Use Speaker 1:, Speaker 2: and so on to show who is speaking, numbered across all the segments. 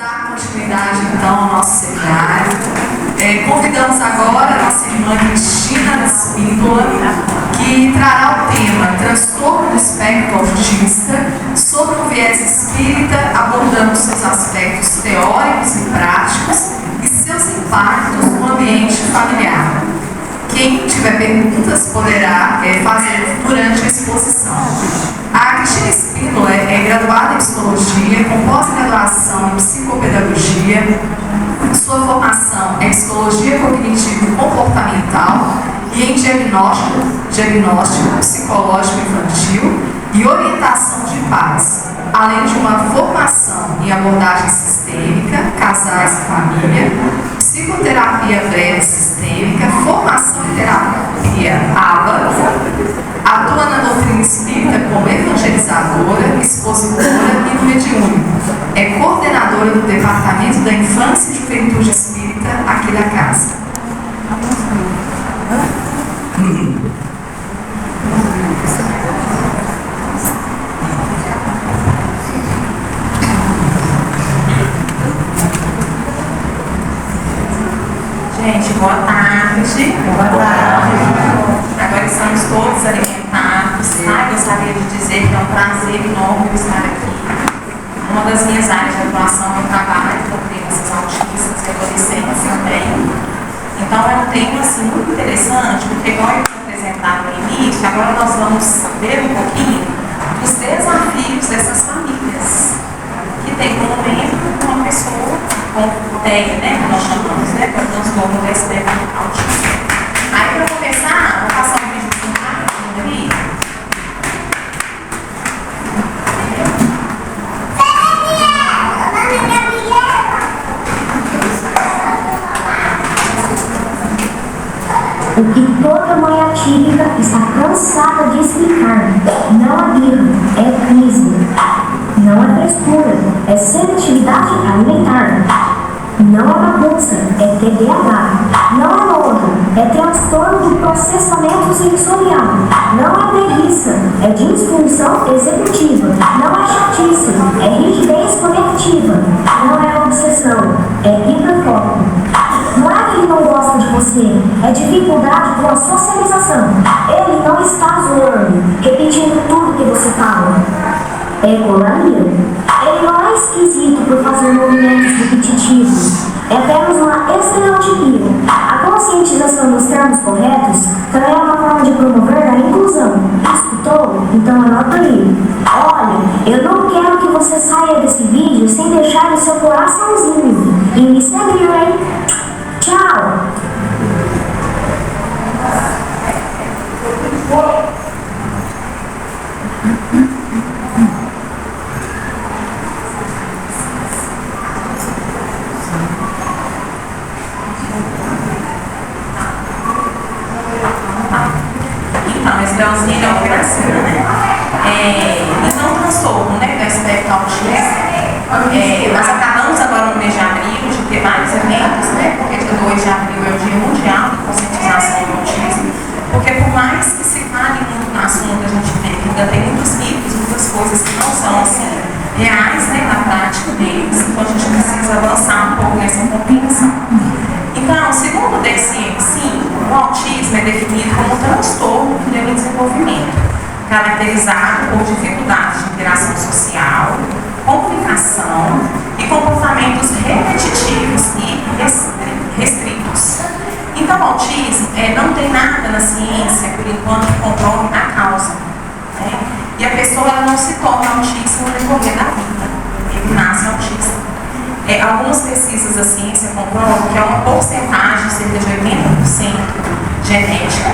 Speaker 1: dar continuidade, então, ao nosso seminário. Convidamos agora a nossa irmã Cristina Espíndola, que trará o tema Transtorno do Espectro Autista, sobre o viés espírita, abordando seus aspectos teóricos e práticos e seus impactos no ambiente familiar. Quem tiver perguntas poderá fazer durante a exposição. A Cristina Espíndola é graduada em Psicologia, com pós-graduação em Psicopedagogia. Sua formação é Psicologia Cognitivo e Comportamental e em Diagnóstico Psicológico Infantil e Orientação de Pais, além de uma formação em Abordagem Sistêmica, Casais e Família, Psicoterapia Breve Sistêmica, Formação em Terapia ABA, atua na doutrina espírita como evangelizadora, expositora e no mediúnico. É coordenadora do Departamento da Infância e Juventude Espírita aqui da casa.
Speaker 2: Gente, boa tarde.
Speaker 1: Boa tarde.
Speaker 2: Agora estamos todos alimentados. Gostaria de dizer que é um prazer enorme estar aqui. Uma das minhas áreas de atuação é o trabalho com crianças autistas e adolescentes também. Então é um tema assim, muito interessante, porque igual eu tinha apresentado no início, agora nós vamos ver um pouquinho dos desafios dessas famílias que tem no momento uma pessoa com TEA, né, que nós chamamos, né, com o transtorno do espectro autista. Aí, para começar, vou passar um vídeo rápido ali.
Speaker 3: O que toda mãe atípica está cansada de explicar. Não é birra, é crise. Não é frescura, é seletividade alimentar. Não é bagunça, é TDAH. Não é nojo, é transtorno do processamento sensorial. Não é preguiça, é disfunção executiva. Não é chatice, é rigidez conectiva. Não é obsessão, é hiperfoco. Não é que ele não gosta de você, é dificuldade com a socialização. Ele não está zoando, repetindo tudo que você fala. É economia. Ele não é esquisito por fazer movimentos repetitivos. É apenas uma estereotipia. A conscientização dos termos corretos também é uma forma de promover a inclusão. Escutou? Então anota aí. Olha, eu não quero que você saia desse vídeo sem deixar o seu coraçãozinho. E me seguir, hein? Tchau!
Speaker 2: Então, esse auxílio é operação, né? Então, o transtorno, né, do espectro autista. Nós acabamos agora no mês de abril de ter vários eventos, né? Porque dia 2 de abril é o Dia Mundial de Conscientização do Autismo. Porque por mais que se fale muito no assunto, a gente vê que ainda tem muitos mitos, muitas coisas que não são assim reais, né, na prática deles. Então a gente precisa avançar um pouco nessa compreensão. Então, segundo o DSM-5, o autismo é definido como um transtorno do neurodesenvolvimento, caracterizado por dificuldades de interação social, comunicação e comportamentos repetitivos e restritos. Então, o autismo não tem nada na ciência, por enquanto, que comprove a causa. Né? E a pessoa ela não se torna autista no decorrer da vida. Ele nasce autista. Algumas pesquisas da ciência comprovam que é uma porcentagem, cerca de 80% genética,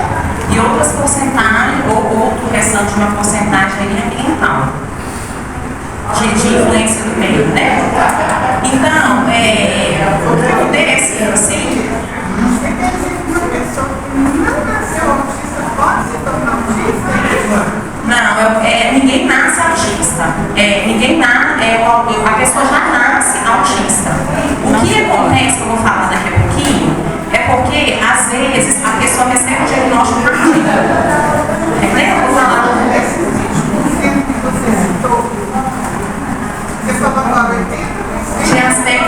Speaker 2: e outras porcentagens, ou outro restante de uma porcentagem ambiental, de influência do meio, né? Então, o DSM, não, ninguém nasce autista. A pessoa já nasce autista. O que acontece, que eu vou falar daqui a pouquinho, é porque, às vezes, a pessoa recebe o diagnóstico tardio. Entendeu? Eu vou falar. De aspecto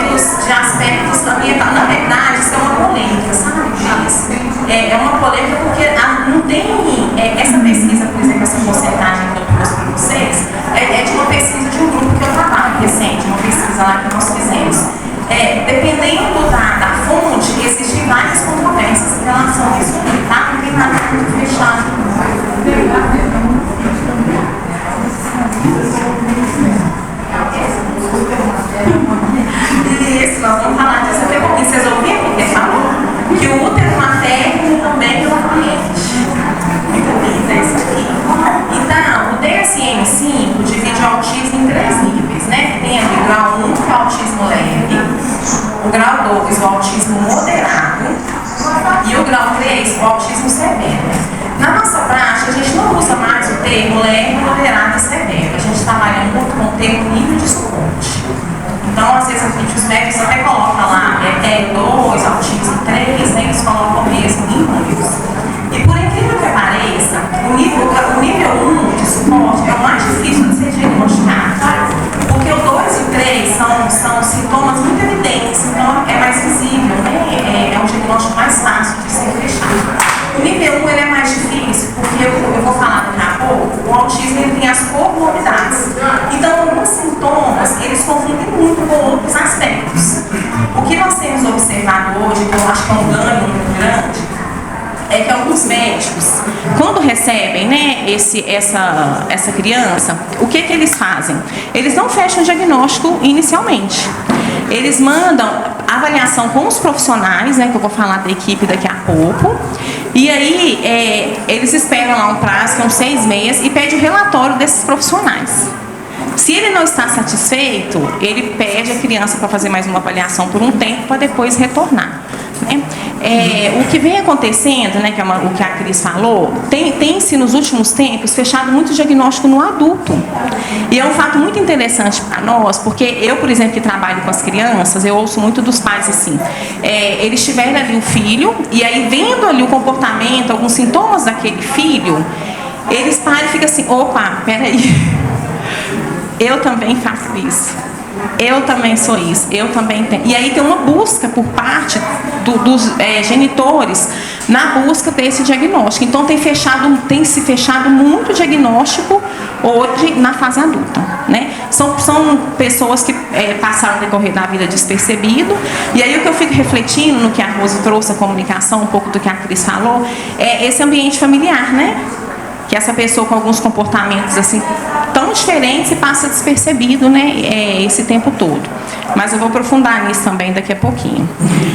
Speaker 2: leve, moderado e severo. A gente trabalha muito com o termo nível de suporte. Então, às vezes, os médicos até colocam lá TEA2, autismo 3, né, eles colocam mesmo em números. E por incrível que pareça, o nível 1 de suporte é o mais difícil de ser diagnosticado. Porque o 2 e o 3 são sintomas muito evidentes, então é mais visível, né? É um diagnóstico mais fácil de ser fechado. O nível 1 ele é mais difícil, porque eu vou falar daqui a pouco, o autismo ele tem as comorbidades. Então, alguns sintomas, eles confundem muito com outros aspectos. O que nós temos observado hoje, que eu acho que é um ganho muito grande, é que alguns médicos, quando recebem, né, essa criança, o que eles fazem? Eles não fecham o diagnóstico inicialmente. Eles mandam avaliação com os profissionais, né, que eu vou falar da equipe daqui a pouco, e aí eles esperam lá um prazo, que é uns 6 meses, e pedem o relatório desses profissionais. Se ele não está satisfeito, ele pede a criança para fazer mais uma avaliação por um tempo, para depois retornar. Né? O que vem acontecendo, né, que é o que a Cris falou, tem-se nos últimos tempos fechado muito diagnóstico no adulto. E é um fato muito interessante para nós, porque eu, por exemplo, que trabalho com as crianças, eu ouço muito dos pais assim, eles tiveram ali o filho, e aí vendo ali o comportamento, alguns sintomas daquele filho, eles param e ficam assim, opa, peraí, eu também faço isso. Eu também sou isso, eu também tenho. E aí tem uma busca por parte dos genitores na busca desse diagnóstico. Então tem se fechado muito diagnóstico hoje na fase adulta. Né? São pessoas que passaram a decorrer da vida despercebido. E aí o que eu fico refletindo no que a Rose trouxe, a comunicação, um pouco do que a Cris falou, é esse ambiente familiar, né? Que essa pessoa com alguns comportamentos assim tão diferentes e passa despercebido, né, esse tempo todo. Mas eu vou aprofundar nisso também daqui a pouquinho.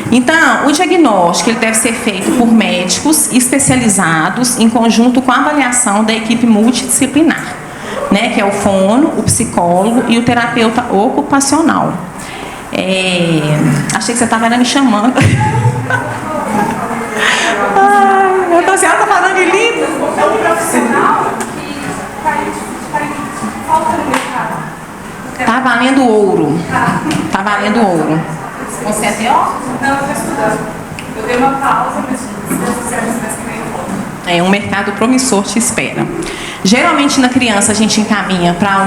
Speaker 2: Então, o diagnóstico ele deve ser feito por médicos especializados em conjunto com a avaliação da equipe multidisciplinar, né, que é o fono, o psicólogo e o terapeuta ocupacional. Achei que você estava me chamando. Ai, eu tô assim, ela tá falando de lindo.
Speaker 4: É um profissional que falta no mercado.
Speaker 2: Tá valendo ouro. Tá valendo ouro. Você é TO?
Speaker 4: Não, eu tô estudando. Eu dei uma pausa, mas se Deus quiser, eu
Speaker 2: um mercado promissor te espera. Geralmente na criança a gente encaminha para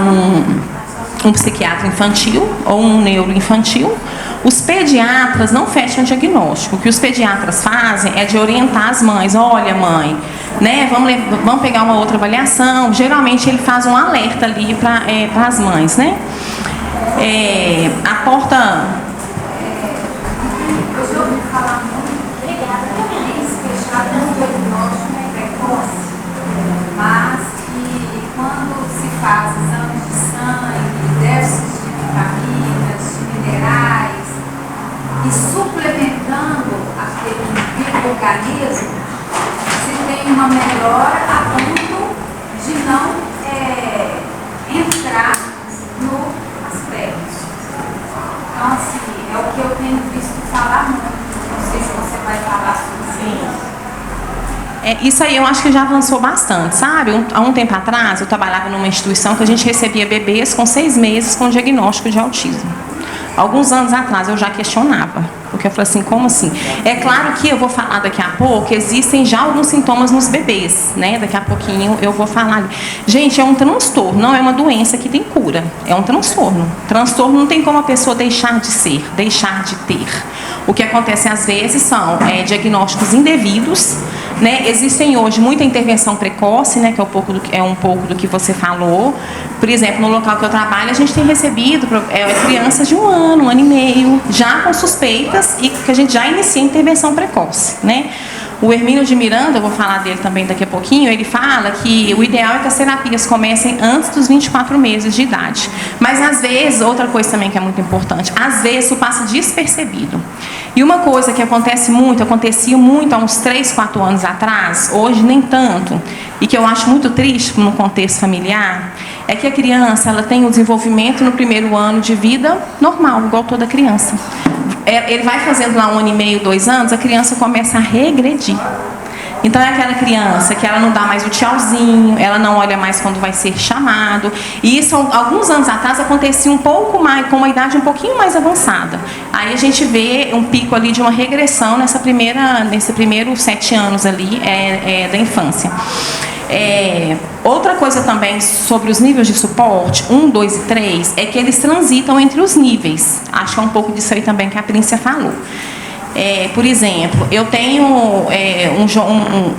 Speaker 2: um psiquiatra infantil ou um neuroinfantil. Os pediatras não fecham diagnóstico. O que os pediatras fazem é de orientar as mães. Olha, mãe, né, vamos pegar uma outra avaliação. Geralmente ele faz um alerta ali para as mães, né? A porta...
Speaker 4: já ouvi falar muito. Fechado no diagnóstico precoce, mas que quando se faz exames de sangue, déficits de vitaminas, de minerais, e suplementando aquele organismo, se tem uma melhora a ponto de não entrar no aspecto. Então, assim, é o que eu tenho visto falar muito. Não sei se você vai falar sobre isso.
Speaker 2: Isso aí eu acho que já avançou bastante, sabe? Há um tempo atrás eu trabalhava numa instituição que a gente recebia bebês com 6 meses com diagnóstico de autismo. Alguns anos atrás eu já questionava, porque eu falei assim, como assim? É claro que eu vou falar daqui a pouco, existem já alguns sintomas nos bebês, né? Daqui a pouquinho eu vou falar. Gente, é um transtorno, não é uma doença que tem cura, é um transtorno. Transtorno não tem como a pessoa deixar de ser, deixar de ter. O que acontece às vezes são diagnósticos indevidos, né? Existem hoje muita intervenção precoce, né? Que é um pouco do que você falou. Por exemplo, no local que eu trabalho, a gente tem recebido crianças de 1 ano, 1 ano e meio, já com suspeitas e que a gente já inicia a intervenção precoce, né? O Hermínio de Miranda, eu vou falar dele também daqui a pouquinho, ele fala que o ideal é que as terapias comecem antes dos 24 meses de idade. Mas às vezes, outra coisa também que é muito importante, às vezes isso passa despercebido. E uma coisa que acontecia muito há uns 3, 4 anos atrás, hoje nem tanto, e que eu acho muito triste no contexto familiar, é que a criança ela tem o desenvolvimento no primeiro ano de vida normal, igual toda criança. Ele vai fazendo lá 1 ano e meio, 2 anos, a criança começa a regredir. Então é aquela criança que ela não dá mais o tchauzinho, ela não olha mais quando vai ser chamado. E isso, alguns anos atrás, acontecia um pouco mais, com uma idade um pouquinho mais avançada. Aí a gente vê um pico ali de uma regressão nesse primeiro 7 anos ali da infância. Outra coisa também sobre os níveis de suporte, 1, 2 e 3, é que eles transitam entre os níveis. Acho que é um pouco disso aí também que a Príncia falou. Por exemplo, eu tenho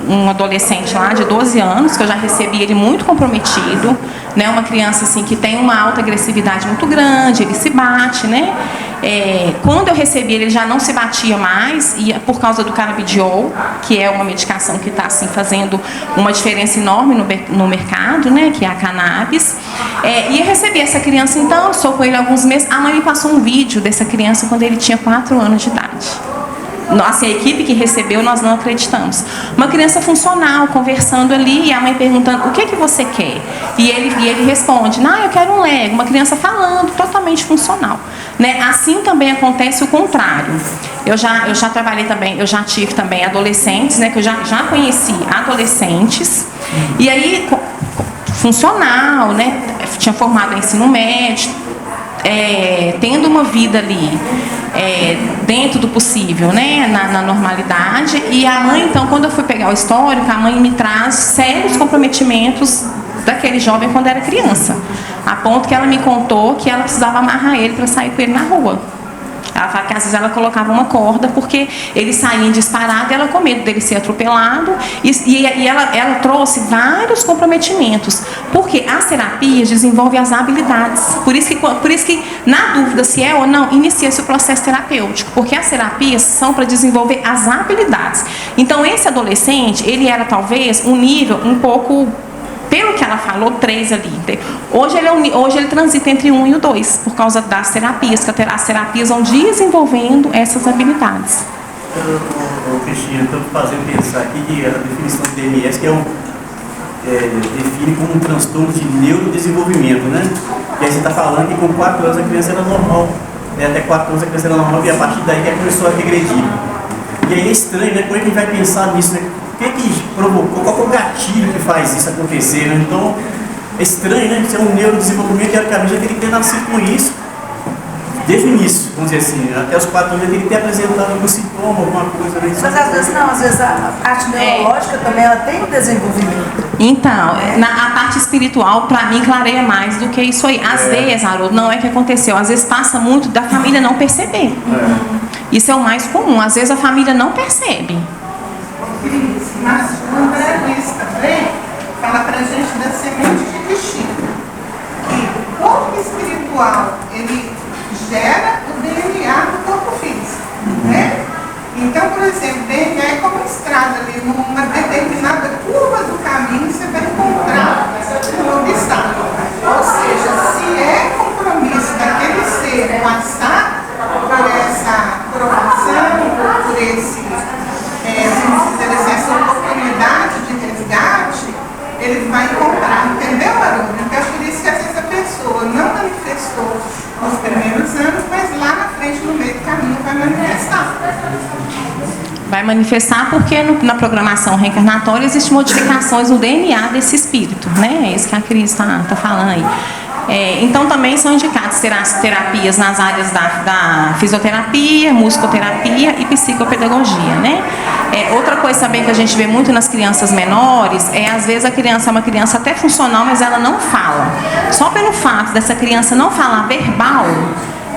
Speaker 2: um adolescente lá de 12 anos, que eu já recebi ele muito comprometido, né? Uma criança assim, que tem uma alta agressividade muito grande, ele se bate, né? Quando eu recebi ele já não se batia mais, e por causa do canabidiol, que é uma medicação que está assim, fazendo uma diferença enorme no mercado, né? Que é a cannabis. E eu recebi essa criança, então, sou com ele há alguns meses. A mãe me passou um vídeo dessa criança quando ele tinha 4 anos de idade. Nossa, a equipe que recebeu, nós não acreditamos. Uma criança funcional, conversando ali, e a mãe perguntando, o que você quer? E ele responde, não, eu quero um Lego. Uma criança falando, totalmente funcional. Né? Assim também acontece o contrário. Eu já trabalhei também, eu já tive também adolescentes, né, que eu já conheci adolescentes, e aí, funcional, né, tinha formado em ensino médio, tendo uma vida ali dentro do possível, né, na normalidade. E a mãe, então, quando eu fui pegar o histórico, a mãe me traz sérios comprometimentos daquele jovem quando era criança, a ponto que ela me contou que ela precisava amarrar ele para sair com ele na rua. Ela fala que às vezes ela colocava uma corda porque ele saía disparado e ela com medo dele ser atropelado. E ela trouxe vários comprometimentos, porque as terapias desenvolvem as habilidades. Por isso que na dúvida se é ou não, inicia-se o processo terapêutico, porque as terapias são para desenvolver as habilidades. Então esse adolescente, ele era talvez um nível um pouco, pelo que ela falou, 3 ali. Hoje ele transita entre 1 e o 2, por causa das terapias, que as terapias vão desenvolvendo essas habilidades.
Speaker 5: Cristina, estou fazendo pensar aqui que a definição do DMS, que define como um transtorno de neurodesenvolvimento, né? E aí você está falando que com 4 anos a criança era normal, né? Até 4 anos a criança era normal, e a partir daí que começou a regredir. E aí é estranho, né? Como é que a gente vai pensar nisso, né? O que provocou? Qual é o gatilho que faz isso acontecer, né? Então, é estranho, né? Isso é um neurodesenvolvimento, teoricamente, já teria que ter nascido com isso desde o início, vamos dizer assim. Até os 4 anos, ele teria que ter apresentado algum sintoma, alguma coisa. Né?
Speaker 6: Mas às vezes não, às vezes a parte neurológica também ela tem o desenvolvimento.
Speaker 2: Então, a parte espiritual, para mim, clareia mais do que isso aí. Às vezes, Haroldo, não é que aconteceu. Às vezes passa muito da família não perceber. Isso é o mais comum. Às vezes a família não percebe.
Speaker 7: Mas o André Luiz também fala para a gente da semente de destino, que o corpo espiritual ele gera o DNA do corpo físico, né? Então, por exemplo, DNA é como uma estrada ali, numa determinada curva do caminho você vai encontrar um obstáculo. Ou seja, se é compromisso daquele ser passar por essa provação, por esse essa oportunidade de resgate, ele vai encontrar, entendeu, Haroldo? Então é por isso que às vezes a pessoa não manifestou nos primeiros anos, mas lá na frente, no meio do caminho, vai manifestar.
Speaker 2: Vai manifestar porque na programação reencarnatória existem modificações no DNA desse espírito, né? É isso que a Cris está falando aí. Então também são indicadas terapias nas áreas da fisioterapia, musicoterapia e psicopedagogia, né? Outra coisa também que a gente vê muito nas crianças menores às vezes a criança é uma criança até funcional, mas ela não fala. Só pelo fato dessa criança não falar verbal,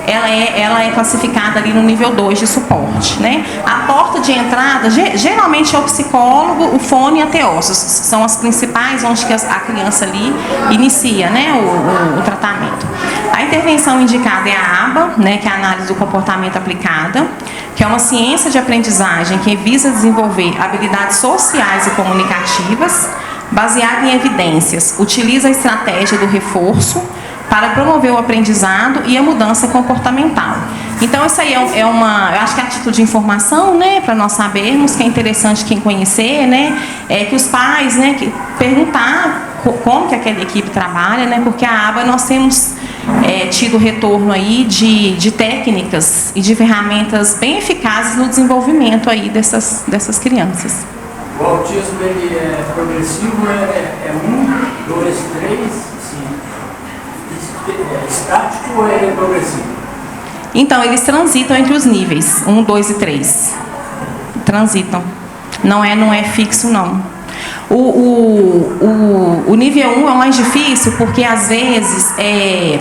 Speaker 2: ela é classificada ali no nível 2 de suporte, né? A porta de entrada, geralmente é o psicólogo, o fone e a teósis, são as principais onde que a criança ali inicia, né, o tratamento. A intervenção indicada é a ABA, né, que é a análise do comportamento aplicada, que é uma ciência de aprendizagem que visa desenvolver habilidades sociais e comunicativas, baseada em evidências, utiliza a estratégia do reforço para promover o aprendizado e a mudança comportamental. Então, isso aí eu acho que é a título de informação, né, para nós sabermos, que é interessante quem conhecer, né, que os pais, né, que perguntar como que aquela equipe trabalha, né, porque a ABA nós temos tido retorno aí de técnicas e de ferramentas bem eficazes no desenvolvimento aí dessas crianças.
Speaker 8: O autismo ele é progressivo, é 1, 2, 3, sim. É estático ou ele é progressivo?
Speaker 2: Então, eles transitam entre os níveis 1, 2 e 3. Transitam. Não é fixo, não. O nível 1 é o mais difícil porque, às vezes,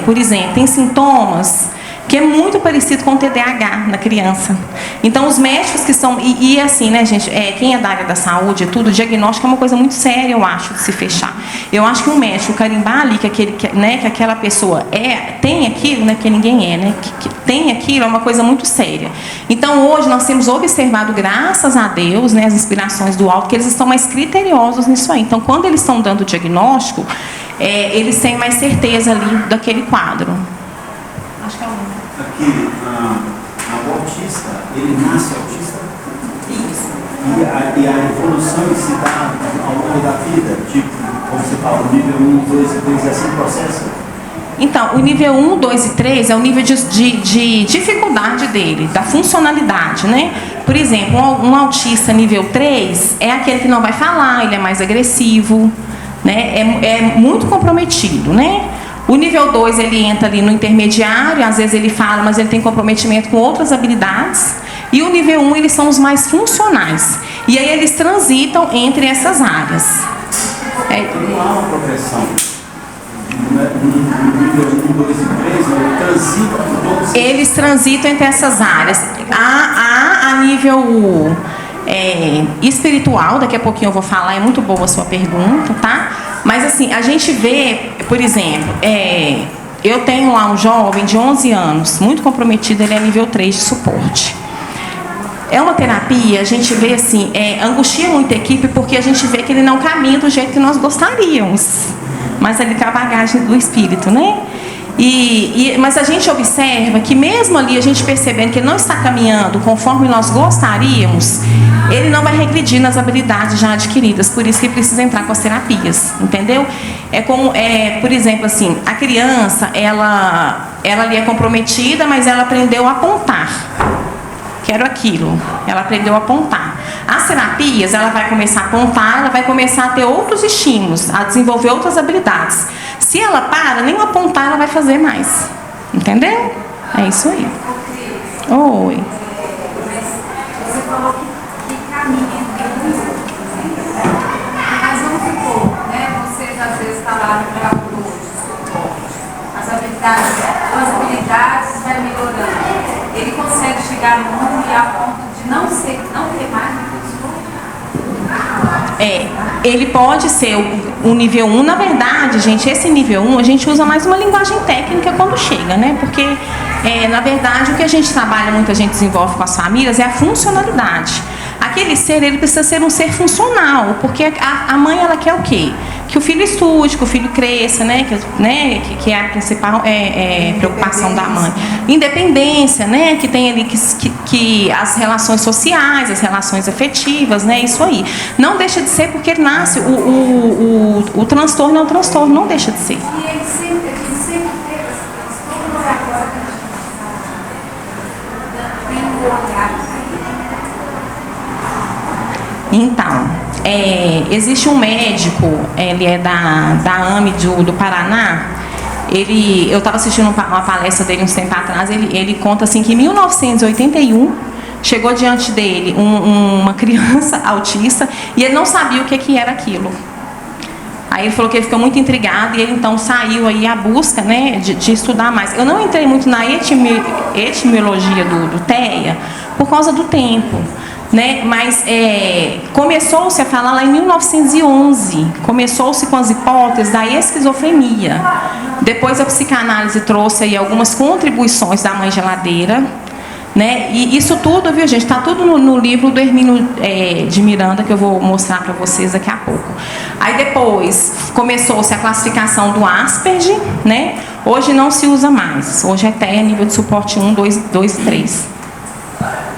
Speaker 2: por exemplo, tem sintomas que é muito parecido com o TDAH na criança. Então, os médicos que são... E assim, né, gente, quem é da área da saúde, tudo, o diagnóstico é uma coisa muito séria, eu acho, de se fechar. Eu acho que um médico carimbar ali que aquela pessoa tem aquilo, né, que ninguém né, que tem aquilo, é uma coisa muito séria. Então, hoje, nós temos observado, graças a Deus, né, as inspirações do alto, que eles estão mais criteriosos nisso aí. Então, quando eles estão dando o diagnóstico, eles têm mais certeza ali daquele quadro. Acho que é o
Speaker 9: aqui, o autista, ele nasce autista?
Speaker 2: Isso.
Speaker 9: E a evolução que se dá ao longo da vida, tipo, como você fala, o nível 1, 2 e 3 é assim o processo?
Speaker 2: Então, o nível 1, 2 e 3 é o nível de dificuldade dele, da funcionalidade, né? Por exemplo, um autista nível 3 é aquele que não vai falar, ele é mais agressivo, né? É muito comprometido, né? O nível 2, ele entra ali no intermediário, às vezes ele fala, mas ele tem comprometimento com outras habilidades. E o nível 1, eles são os mais funcionais. E aí eles transitam entre essas áreas.
Speaker 9: Não há uma progressão. No nível 1, 2 e 3, ele transita por todos.
Speaker 2: Eles transitam entre essas áreas. A nível espiritual, daqui a pouquinho eu vou falar, é muito boa a sua pergunta, tá? Mas assim, a gente vê, por exemplo, eu tenho lá um jovem de 11 anos, muito comprometido, ele é nível 3 de suporte. É uma terapia, a gente vê assim, angustia muito a equipe, porque a gente vê que ele não caminha do jeito que nós gostaríamos. Mas ali com a bagagem do espírito, né? Mas a gente observa que mesmo ali, a gente percebendo que ele não está caminhando conforme nós gostaríamos, ele não vai regredir nas habilidades já adquiridas, por isso que precisa entrar com as terapias, entendeu? Por exemplo, assim, a criança, ela ali é comprometida, mas ela aprendeu a apontar. Quero aquilo, ela aprendeu a apontar. As terapias, ela vai começar a apontar, ela vai começar a ter outros estímulos, a desenvolver outras habilidades. Se ela para, nem apontar ela vai fazer mais. Entendeu? É isso aí. Oi.
Speaker 4: Você falou que caminha, mas vamos supor, né? Vocês às vezes trabalham para as habilidades vai melhorando. Ele consegue chegar no mundo e a ponto de não ter mais do que
Speaker 2: ele pode ser o nível 1. Na verdade, gente, esse nível 1 a gente usa mais uma linguagem técnica quando chega, né? Porque, na verdade, o que a gente trabalha, muita gente desenvolve com as famílias é a funcionalidade. Aquele ser, ele precisa ser um ser funcional, porque a mãe, ela quer o quê? Que o filho estude, que o filho cresça, né? Que é a principal preocupação da mãe. Independência, né? Que tem ali que as relações sociais, as relações afetivas, né? Isso aí. Não deixa de ser porque ele nasce, o transtorno é um transtorno, não deixa de ser.
Speaker 4: E ele sempre teve esse transtorno, agora tem um olhar.
Speaker 2: Então, existe um médico, ele é da AME do Paraná. Eu estava assistindo uma palestra dele uns tempos atrás. Ele conta assim que em 1981 chegou diante dele uma criança autista e ele não sabia o que era aquilo. Aí ele falou que ele ficou muito intrigado e ele então saiu aí à busca, né, de estudar mais. Eu não entrei muito na etimologia do TEA por causa do tempo. Né? Mas começou-se a falar lá em 1911, começou-se com as hipóteses da esquizofrenia. Depois a psicanálise trouxe aí algumas contribuições da mãe geladeira, né? E isso tudo, viu, gente, está tudo no livro do Hermínio de Miranda, que eu vou mostrar para vocês daqui a pouco. Aí depois começou-se a classificação do Asperger, né? Hoje não se usa mais, hoje é até nível de suporte 1, 2 e 3.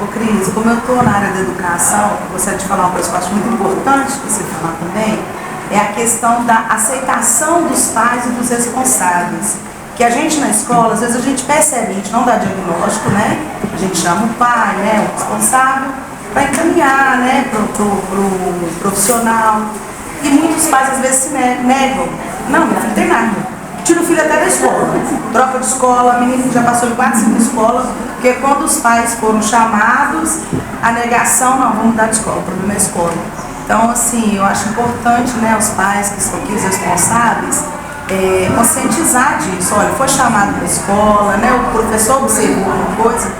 Speaker 6: Ô Cris, como eu estou na área da educação, eu gostaria de falar uma coisa que eu acho muito importante que você falar também, é a questão da aceitação dos pais e dos responsáveis. Que a gente na escola, às vezes a gente percebe, a gente não dá diagnóstico, né? A gente chama o pai, né, o responsável, para encaminhar, né, pro profissional. E muitos pais às vezes se negam. Não, meu filho não tem nada. Tira o filho até da escola. Troca de escola, a menina já passou de 4, 5 escolas, porque quando os pais foram chamados, a negação, não, vamos mudar de escola, o problema é a escola. Então, assim, eu acho importante, né, os pais que são aqui os responsáveis, conscientizar disso. Olha, foi chamado da escola, né, o professor observou alguma coisa,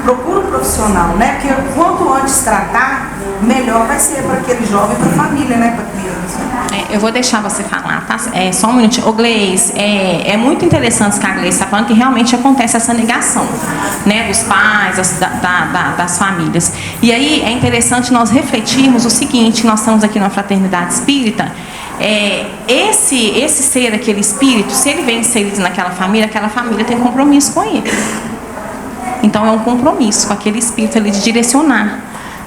Speaker 6: procura um profissional, né, porque quanto antes tratar, melhor vai ser para aquele jovem, para a família, né, para a criança.
Speaker 2: Eu vou deixar você falar, tá? Só um minutinho. Ô, Gleice, é muito interessante isso que a Gleice está falando, que realmente acontece essa negação, né, dos pais, das famílias. E aí é interessante nós refletirmos o seguinte: nós estamos aqui na Fraternidade Espírita. Esse ser, aquele espírito, se ele vem inserido naquela família tem compromisso com ele. Então é um compromisso com aquele espírito ali de direcionar,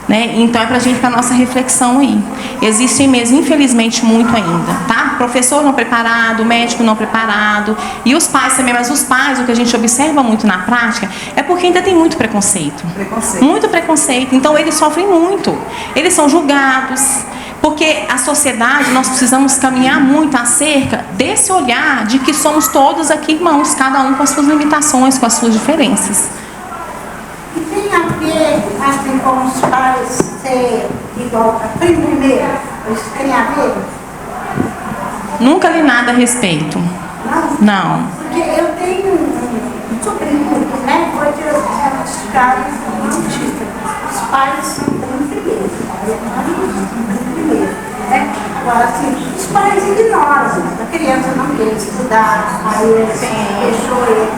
Speaker 2: né? Então é pra gente, pra nossa reflexão aí. Existem mesmo, infelizmente, muito ainda, tá? Professor não preparado, médico não preparado, e os pais também. Mas os pais, o que a gente observa muito na prática é porque ainda tem muito preconceito. Muito preconceito. Então eles sofrem muito. Eles são julgados. Porque a sociedade, nós precisamos caminhar muito acerca desse olhar de que somos todos aqui irmãos, cada um com as suas limitações, com as suas diferenças.
Speaker 10: E tem a ver, assim, com os pais ser igual a primeira? Isso tem a ver?
Speaker 2: Nunca li nada a respeito. Não.
Speaker 10: Porque eu tenho um sobrinho, né? Foi diagnosticado com autista. Os pais são primeiro. Né? Agora, assim, os pais ignoram. A criança não quer estudar, aí eles deixou ele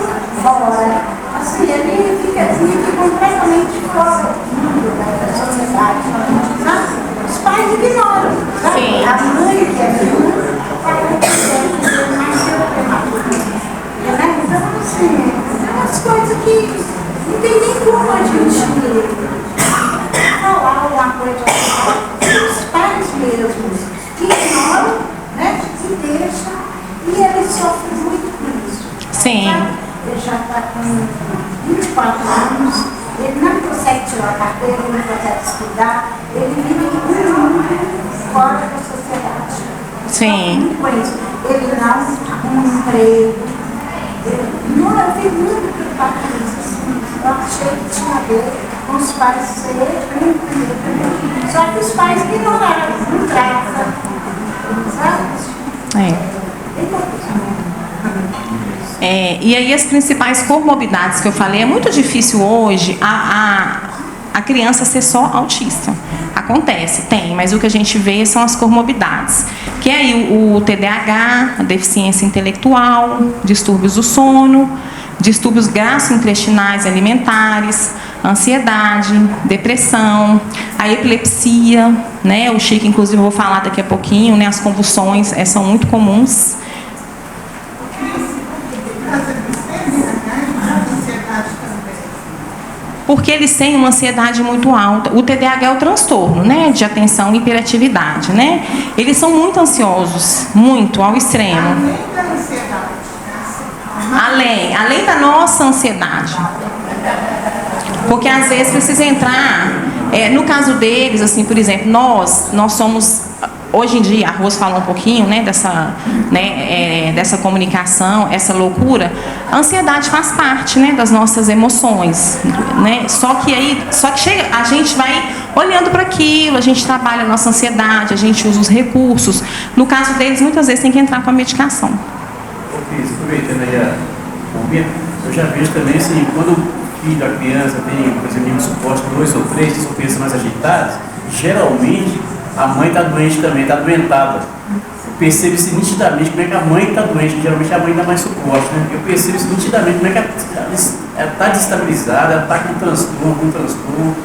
Speaker 10: fora. Assim, ele fica completamente fora do mundo, da sociedade. Sabe? Os pais ignoram. Sabe?
Speaker 2: Sim.
Speaker 10: A mãe que é filha, o pai não quer nasceu prematuro. Né? Então, assim, é umas coisas que não tem nem como a gente falar uma coisa. Os pais mesmos que ignoram, né? E deixam, e eles sofrem muito com isso.
Speaker 2: Sim.
Speaker 10: Sabe? Ele já está com 24 anos, ele não consegue tirar a carteira, ele não consegue estudar, ele vive um mundo fora da sociedade.
Speaker 2: Sim.
Speaker 10: Ele não arruma um emprego. Eu fico muito preocupada com isso. Eu achei que tinha a ver com os pais serem primeiro. Só que os pais ignoraram, não tratam. Sabe?
Speaker 2: E aí as principais comorbidades que eu falei, é muito difícil hoje a criança ser só autista. Acontece, tem, mas o que a gente vê são as comorbidades, que é aí o TDAH, a deficiência intelectual, distúrbios do sono, distúrbios gastrointestinais e alimentares, ansiedade, depressão, a epilepsia, né? O Chico, inclusive, eu vou falar daqui a pouquinho, né? As convulsões são muito comuns. Porque eles têm uma ansiedade muito alta. O TDAH é o transtorno, né, de atenção e hiperatividade, né? Eles são muito ansiosos, muito, ao extremo. Além da nossa ansiedade. Porque às vezes precisa entrar, no caso deles, assim, por exemplo, nós somos, hoje em dia, a Rose falou um pouquinho, né, dessa comunicação, essa loucura. A ansiedade faz parte, né, das nossas emoções, né? Só que chega, a gente vai olhando para aquilo, a gente trabalha a nossa ansiedade, a gente usa os recursos. No caso deles, muitas vezes tem que entrar com a medicação.
Speaker 5: Aproveitando aí a momento, eu já vejo também assim, quando o filho, a criança tem, por exemplo, um suporte 2 ou 3, que são crianças mais agitadas, geralmente a mãe está doente também, está adoentada. Percebe-se nitidamente como é que a mãe está doente, geralmente a mãe dá mais suporte, né? Eu percebo-se nitidamente como é que ela está desestabilizada, ela está com transtorno,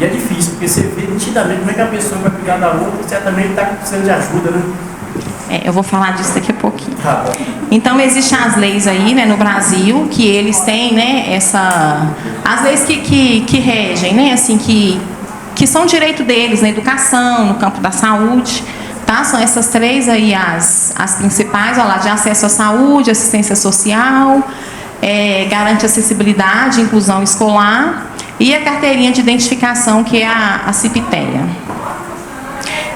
Speaker 5: e é difícil, porque você vê nitidamente como é que a pessoa vai cuidar da outra, certamente está precisando de ajuda, né?
Speaker 2: Eu vou falar disso daqui a pouquinho. Então, existem as leis aí, né, no Brasil, que eles têm, né, as leis que regem, né, assim, que são direito deles na educação, no campo da saúde, tá? São essas 3 aí as principais, ó lá, de acesso à saúde, assistência social, garante acessibilidade, inclusão escolar, e a carteirinha de identificação, que é a CIP-TEA.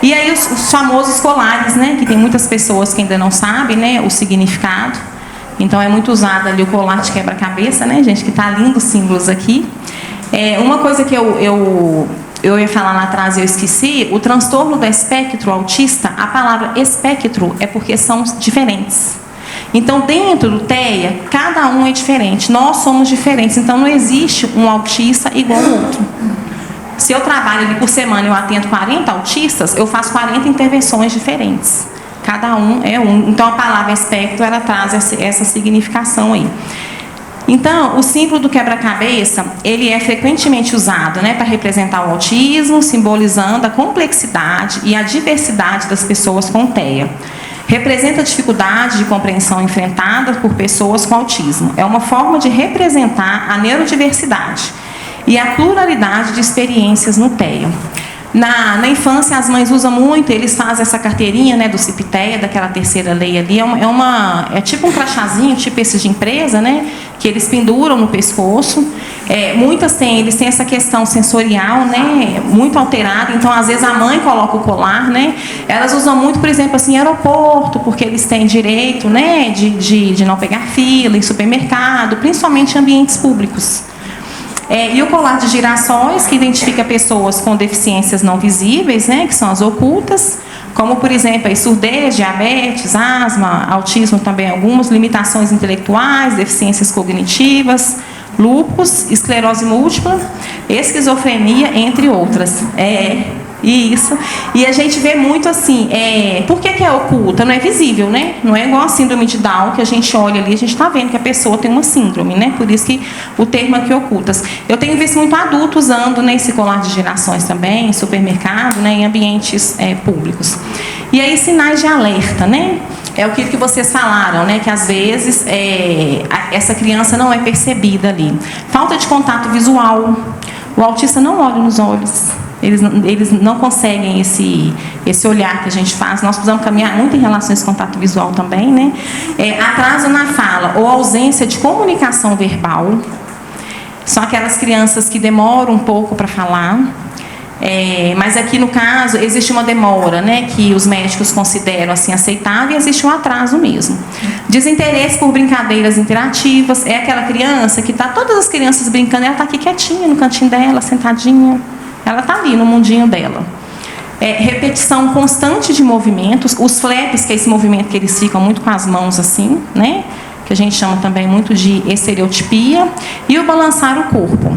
Speaker 2: E aí os famosos colares, né, que tem muitas pessoas que ainda não sabem, né, o significado. Então é muito usado ali o colar de quebra-cabeça, né, gente, que tá lindo os símbolos aqui. Uma coisa que eu ia falar lá atrás e eu esqueci, o transtorno do espectro autista, a palavra espectro é porque são diferentes. Então, dentro do TEA, cada um é diferente, nós somos diferentes, então não existe um autista igual ao outro. Se eu trabalho ali por semana e eu atendo 40 autistas, eu faço 40 intervenções diferentes. Cada um é um. Então, a palavra espectro, ela traz essa significação aí. Então, o símbolo do quebra-cabeça, ele é frequentemente usado, né, para representar o autismo, simbolizando a complexidade e a diversidade das pessoas com TEA. Representa a dificuldade de compreensão enfrentada por pessoas com autismo. É uma forma de representar a neurodiversidade e a pluralidade de experiências no TEA. Na infância, as mães usam muito, eles fazem essa carteirinha, né, do CIP-TEA, daquela terceira lei ali, é tipo um crachazinho, tipo esse de empresa, né, que eles penduram no pescoço. Muitas eles têm essa questão sensorial, né, muito alterada, então às vezes a mãe coloca o colar, né, elas usam muito, por exemplo, assim, em aeroporto, porque eles têm direito, né, de não pegar fila, em supermercado, principalmente em ambientes públicos. E o colar de girassóis, que identifica pessoas com deficiências não visíveis, né, que são as ocultas, como, por exemplo, a surdez, diabetes, asma, autismo também, algumas limitações intelectuais, deficiências cognitivas, lúpus, esclerose múltipla, esquizofrenia, entre outras. Isso. E a gente vê muito assim, por que é oculta? Não é visível, né? Não é igual a síndrome de Down, que a gente olha ali, a gente está vendo que a pessoa tem uma síndrome, né? Por isso que o termo aqui é ocultas. Eu tenho visto muito adulto usando, né, esse colar de girassóis também, em supermercado, né, em ambientes públicos. E aí, sinais de alerta, né? É aquilo que vocês falaram, né? Que às vezes essa criança não é percebida ali. Falta de contato visual. O autista não olha nos olhos. Eles não conseguem esse olhar que a gente faz. Nós precisamos caminhar muito em relação a esse contato visual também, né? Atraso na fala ou ausência de comunicação verbal. São aquelas crianças que demoram um pouco para falar. Mas aqui no caso existe uma demora, né, que os médicos consideram assim aceitável, e existe um atraso mesmo. Desinteresse por brincadeiras interativas. É aquela criança que tá, todas as crianças brincando, ela está aqui quietinha no cantinho dela, sentadinha. Ela está ali no mundinho dela. Repetição constante de movimentos. Os flaps, que é esse movimento que eles ficam muito com as mãos assim, né? Que a gente chama também muito de estereotipia. E o balançar o corpo.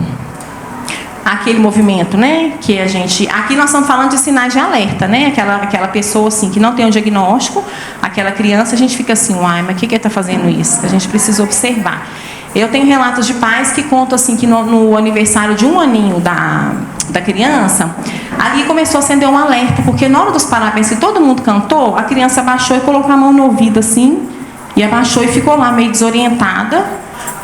Speaker 2: Aquele movimento, né? Que a gente... Aqui nós estamos falando de sinais de alerta, né? Aquela pessoa assim, que não tem um diagnóstico, aquela criança, a gente fica assim, uai, mas o que ele está fazendo isso? A gente precisa observar. Eu tenho relatos de pais que contam assim que no aniversário de 1 aninho da criança, ali começou a acender um alerta, porque na hora dos parabéns que todo mundo cantou, a criança abaixou e colocou a mão no ouvido assim, e abaixou e ficou lá meio desorientada.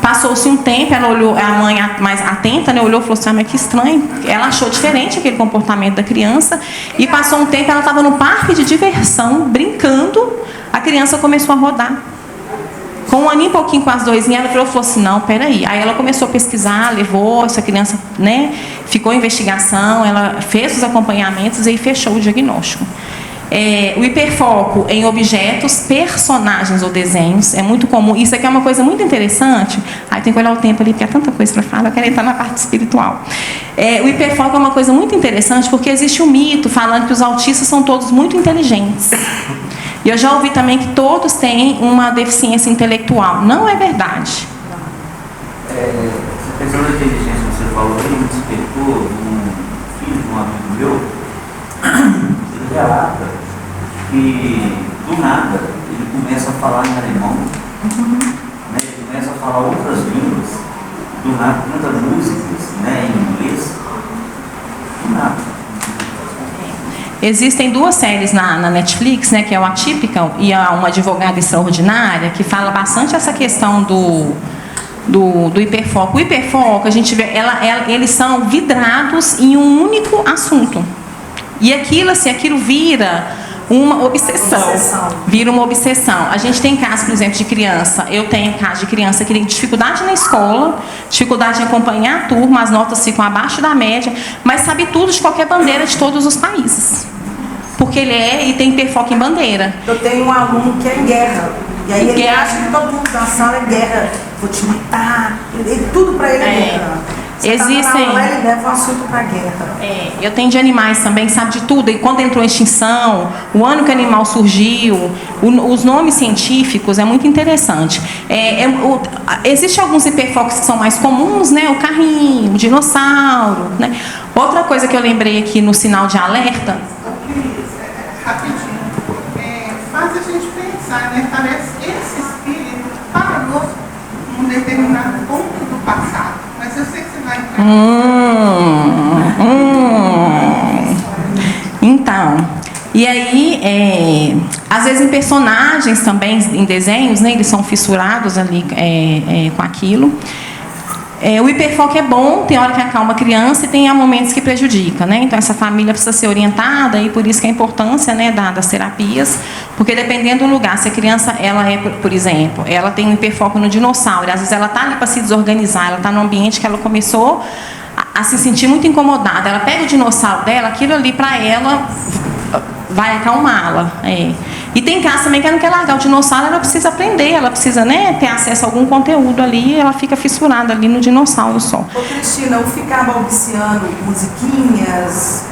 Speaker 2: Passou-se um tempo, ela olhou, a mãe mais atenta, né, olhou e falou assim, mas que estranho. Ela achou diferente aquele comportamento da criança, e passou um tempo, ela estava no parque de diversão, brincando, a criança começou a rodar. Com 1 aninho e pouquinho, quase 2 anos, ela falou assim, não, peraí. Aí ela começou a pesquisar, levou essa criança, né, ficou em investigação, ela fez os acompanhamentos e fechou o diagnóstico. O hiperfoco em objetos, personagens ou desenhos, é muito comum. Isso aqui é uma coisa muito interessante. Aí tem que olhar o tempo ali, porque é tanta coisa para falar, eu quero entrar na parte espiritual. O hiperfoco é uma coisa muito interessante, porque existe um mito falando que os autistas são todos muito inteligentes. E eu já ouvi também que todos têm uma deficiência intelectual. Não é verdade.
Speaker 11: Essa questão da inteligência que você falou, me despertou um filho de um amigo meu, ele relata que, do nada, ele começa a falar em alemão, né, ele começa a falar outras línguas, do nada canta músicas, né, em inglês, do nada.
Speaker 2: Existem 2 séries na Netflix, né, que é o Atypical e Uma Advogada Extraordinária, que fala bastante essa questão do hiperfoco. O hiperfoco, a gente vê, eles são vidrados em um único assunto. E aquilo, assim, aquilo vira uma obsessão. Vira uma obsessão. A gente tem casos, por exemplo, de criança. Eu tenho caso de criança que tem dificuldade na escola, dificuldade em acompanhar a turma, as notas ficam abaixo da média, mas sabe tudo de qualquer bandeira de todos os países. Porque ele é e tem hiperfoco em bandeira.
Speaker 6: Eu tenho um aluno que é em guerra. E aí ele acha que todo mundo na sala é guerra. Vou te matar. Tudo para ele é guerra.
Speaker 2: Existem.
Speaker 6: Ele leva o assunto para a guerra.
Speaker 2: Eu tenho de animais também, sabe de tudo. E quando entrou em extinção, o ano que o animal surgiu, os nomes científicos, é muito interessante. Existem alguns hiperfocos que são mais comuns, né? O carrinho, o dinossauro, né? Outra coisa que eu lembrei aqui no sinal de alerta.
Speaker 7: Rapidinho. Faz a gente pensar, né? Parece que esse espírito parou num determinado ponto do passado. Mas eu sei que você vai entrar.
Speaker 2: Então, e aí, às vezes em personagens também, em desenhos, né? Eles são fissurados ali com aquilo. O hiperfoco é bom, tem hora que acalma a criança e tem momentos que prejudica, né? Então essa família precisa ser orientada e por isso que a importância, né, das terapias, porque dependendo do lugar, se a criança, ela por exemplo, ela tem um hiperfoco no dinossauro, às vezes ela está ali para se desorganizar, ela está num ambiente que ela começou a se sentir muito incomodada, ela pega o dinossauro dela, aquilo ali para ela vai acalmá-la. E tem casos também que ela não quer largar o dinossauro, ela precisa aprender, ela precisa, né, ter acesso a algum conteúdo ali, ela fica fissurada ali no dinossauro só.
Speaker 6: Ô Cristina, eu ficava balbuciando musiquinhas,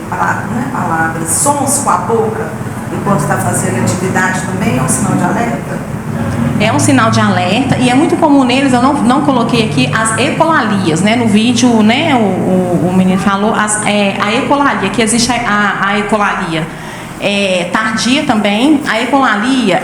Speaker 6: palavras, sons com a boca, enquanto está fazendo atividade também, é um sinal de alerta?
Speaker 2: É um sinal de alerta e é muito comum neles, eu não coloquei aqui as ecolalias, né? No vídeo, né, o menino falou, a ecolalia, que existe a ecolalia tardia também. A ecolalia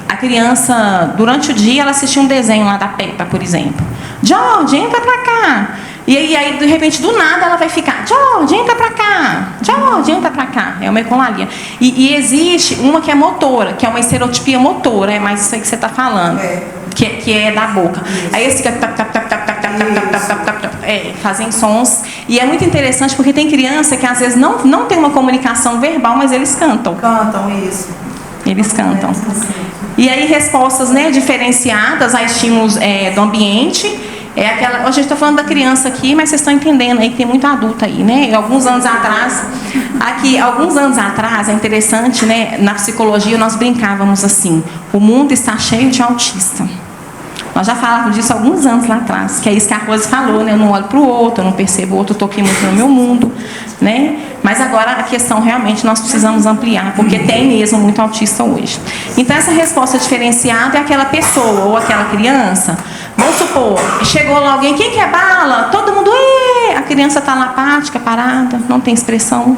Speaker 2: a criança, durante o dia, ela assistia um desenho lá da Peppa, por exemplo. George, entra pra cá. E aí, de repente, do nada, ela vai ficar, George, entra pra cá. George, entra pra cá. É uma ecolalia. E existe uma que é motora, que é uma estereotipia motora, é mais isso aí que você está falando. Que é da boca. Aí esse fica fazem sons. E é muito interessante porque tem criança que às vezes não tem uma comunicação verbal, mas eles cantam.
Speaker 6: Cantam, isso.
Speaker 2: Eles cantam. E aí respostas, né, diferenciadas a estímulos do ambiente. A gente está falando da criança aqui, mas vocês estão entendendo aí que tem muito adulto aí, né? Alguns anos atrás, é interessante, né? Na psicologia nós brincávamos assim: o mundo está cheio de autista. Nós já falávamos disso há alguns anos lá atrás, que é isso que a Rose falou, né? Eu não olho para o outro, eu não percebo o outro, eu estou aqui muito no meu mundo, né? Mas agora a questão realmente nós precisamos ampliar, porque tem mesmo muito autista hoje. Então essa resposta diferenciada é aquela pessoa ou aquela criança, vamos supor, chegou lá alguém, quem quer bala? Todo mundo, a criança está lá apática, parada, não tem expressão.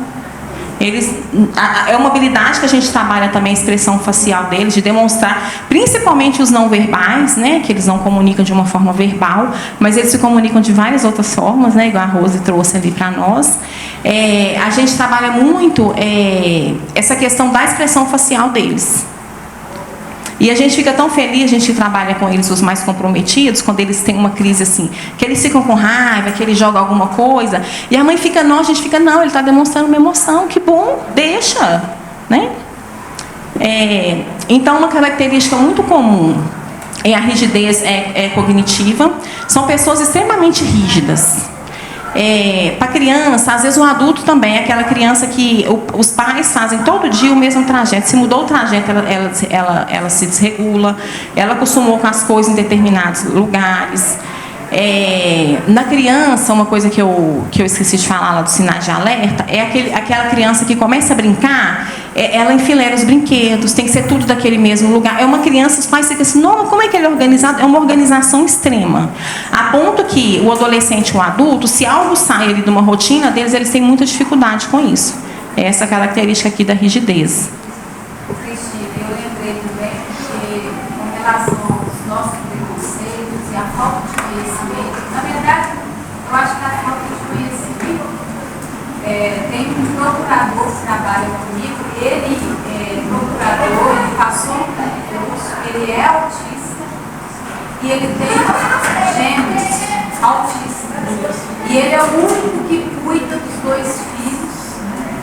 Speaker 2: É uma habilidade que a gente trabalha também, a expressão facial deles, de demonstrar, principalmente os não verbais, né, que eles não comunicam de uma forma verbal, mas eles se comunicam de várias outras formas, né, igual a Rose trouxe ali para nós. A gente trabalha muito essa questão da expressão facial deles. E a gente fica tão feliz, a gente trabalha com eles, os mais comprometidos, quando eles têm uma crise assim, que eles ficam com raiva, que eles jogam alguma coisa, e a mãe fica, não, a gente fica, não, ele está demonstrando uma emoção, que bom, deixa, né? Então, uma característica muito comum é a rigidez cognitiva, são pessoas extremamente rígidas. Para criança, às vezes o adulto também é aquela criança que os pais fazem todo dia o mesmo trajeto. Se mudou o trajeto, ela se desregula, ela acostumou com as coisas em determinados lugares. Na criança, uma coisa que eu esqueci de falar lá dos sinais de alerta, é aquela criança que começa a brincar, ela enfileira os brinquedos, tem que ser tudo daquele mesmo lugar. É uma criança, os pais ficam assim, não, como é que ele é organizado? É uma organização extrema. A ponto que o adolescente e o adulto, se algo sai ali de uma rotina deles, eles têm muita dificuldade com isso. É essa característica aqui da rigidez.
Speaker 4: Cristina, eu lembrei também que, com relação aos nossos preconceitos e a falta de conhecimento, na verdade, eu acho que a falta de conhecimento, tem um procurador que trabalha comigo, ele procurador, ele passou um concurso, ele é autista e ele tem gêmeos autistas. E ele é o único que cuida dos dois filhos,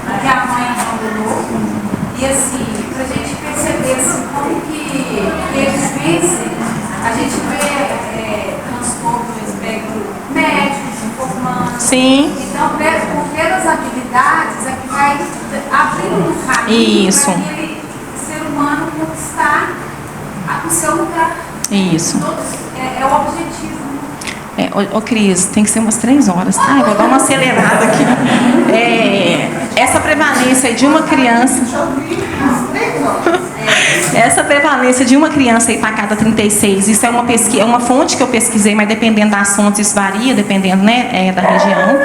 Speaker 4: porque a mãe novo. E assim, para a gente perceber assim, como que eles vencem, a gente vê transtorno no espectro médico, se formando.
Speaker 2: Sim.
Speaker 4: Então, pelas habilidades é que vai abrindo o caminho para aquele ser humano conquistar o seu lugar.
Speaker 2: Isso.
Speaker 4: É o objetivo.
Speaker 2: Ô Cris, tem que ser umas 3 horas, tá? Eu vou dar uma acelerada aqui. Essa prevalência de uma criança. Essa prevalência de uma criança aí para cada 36, isso é uma pesquisa, é uma fonte que eu pesquisei, mas dependendo das fontes, isso varia, dependendo, né, da região.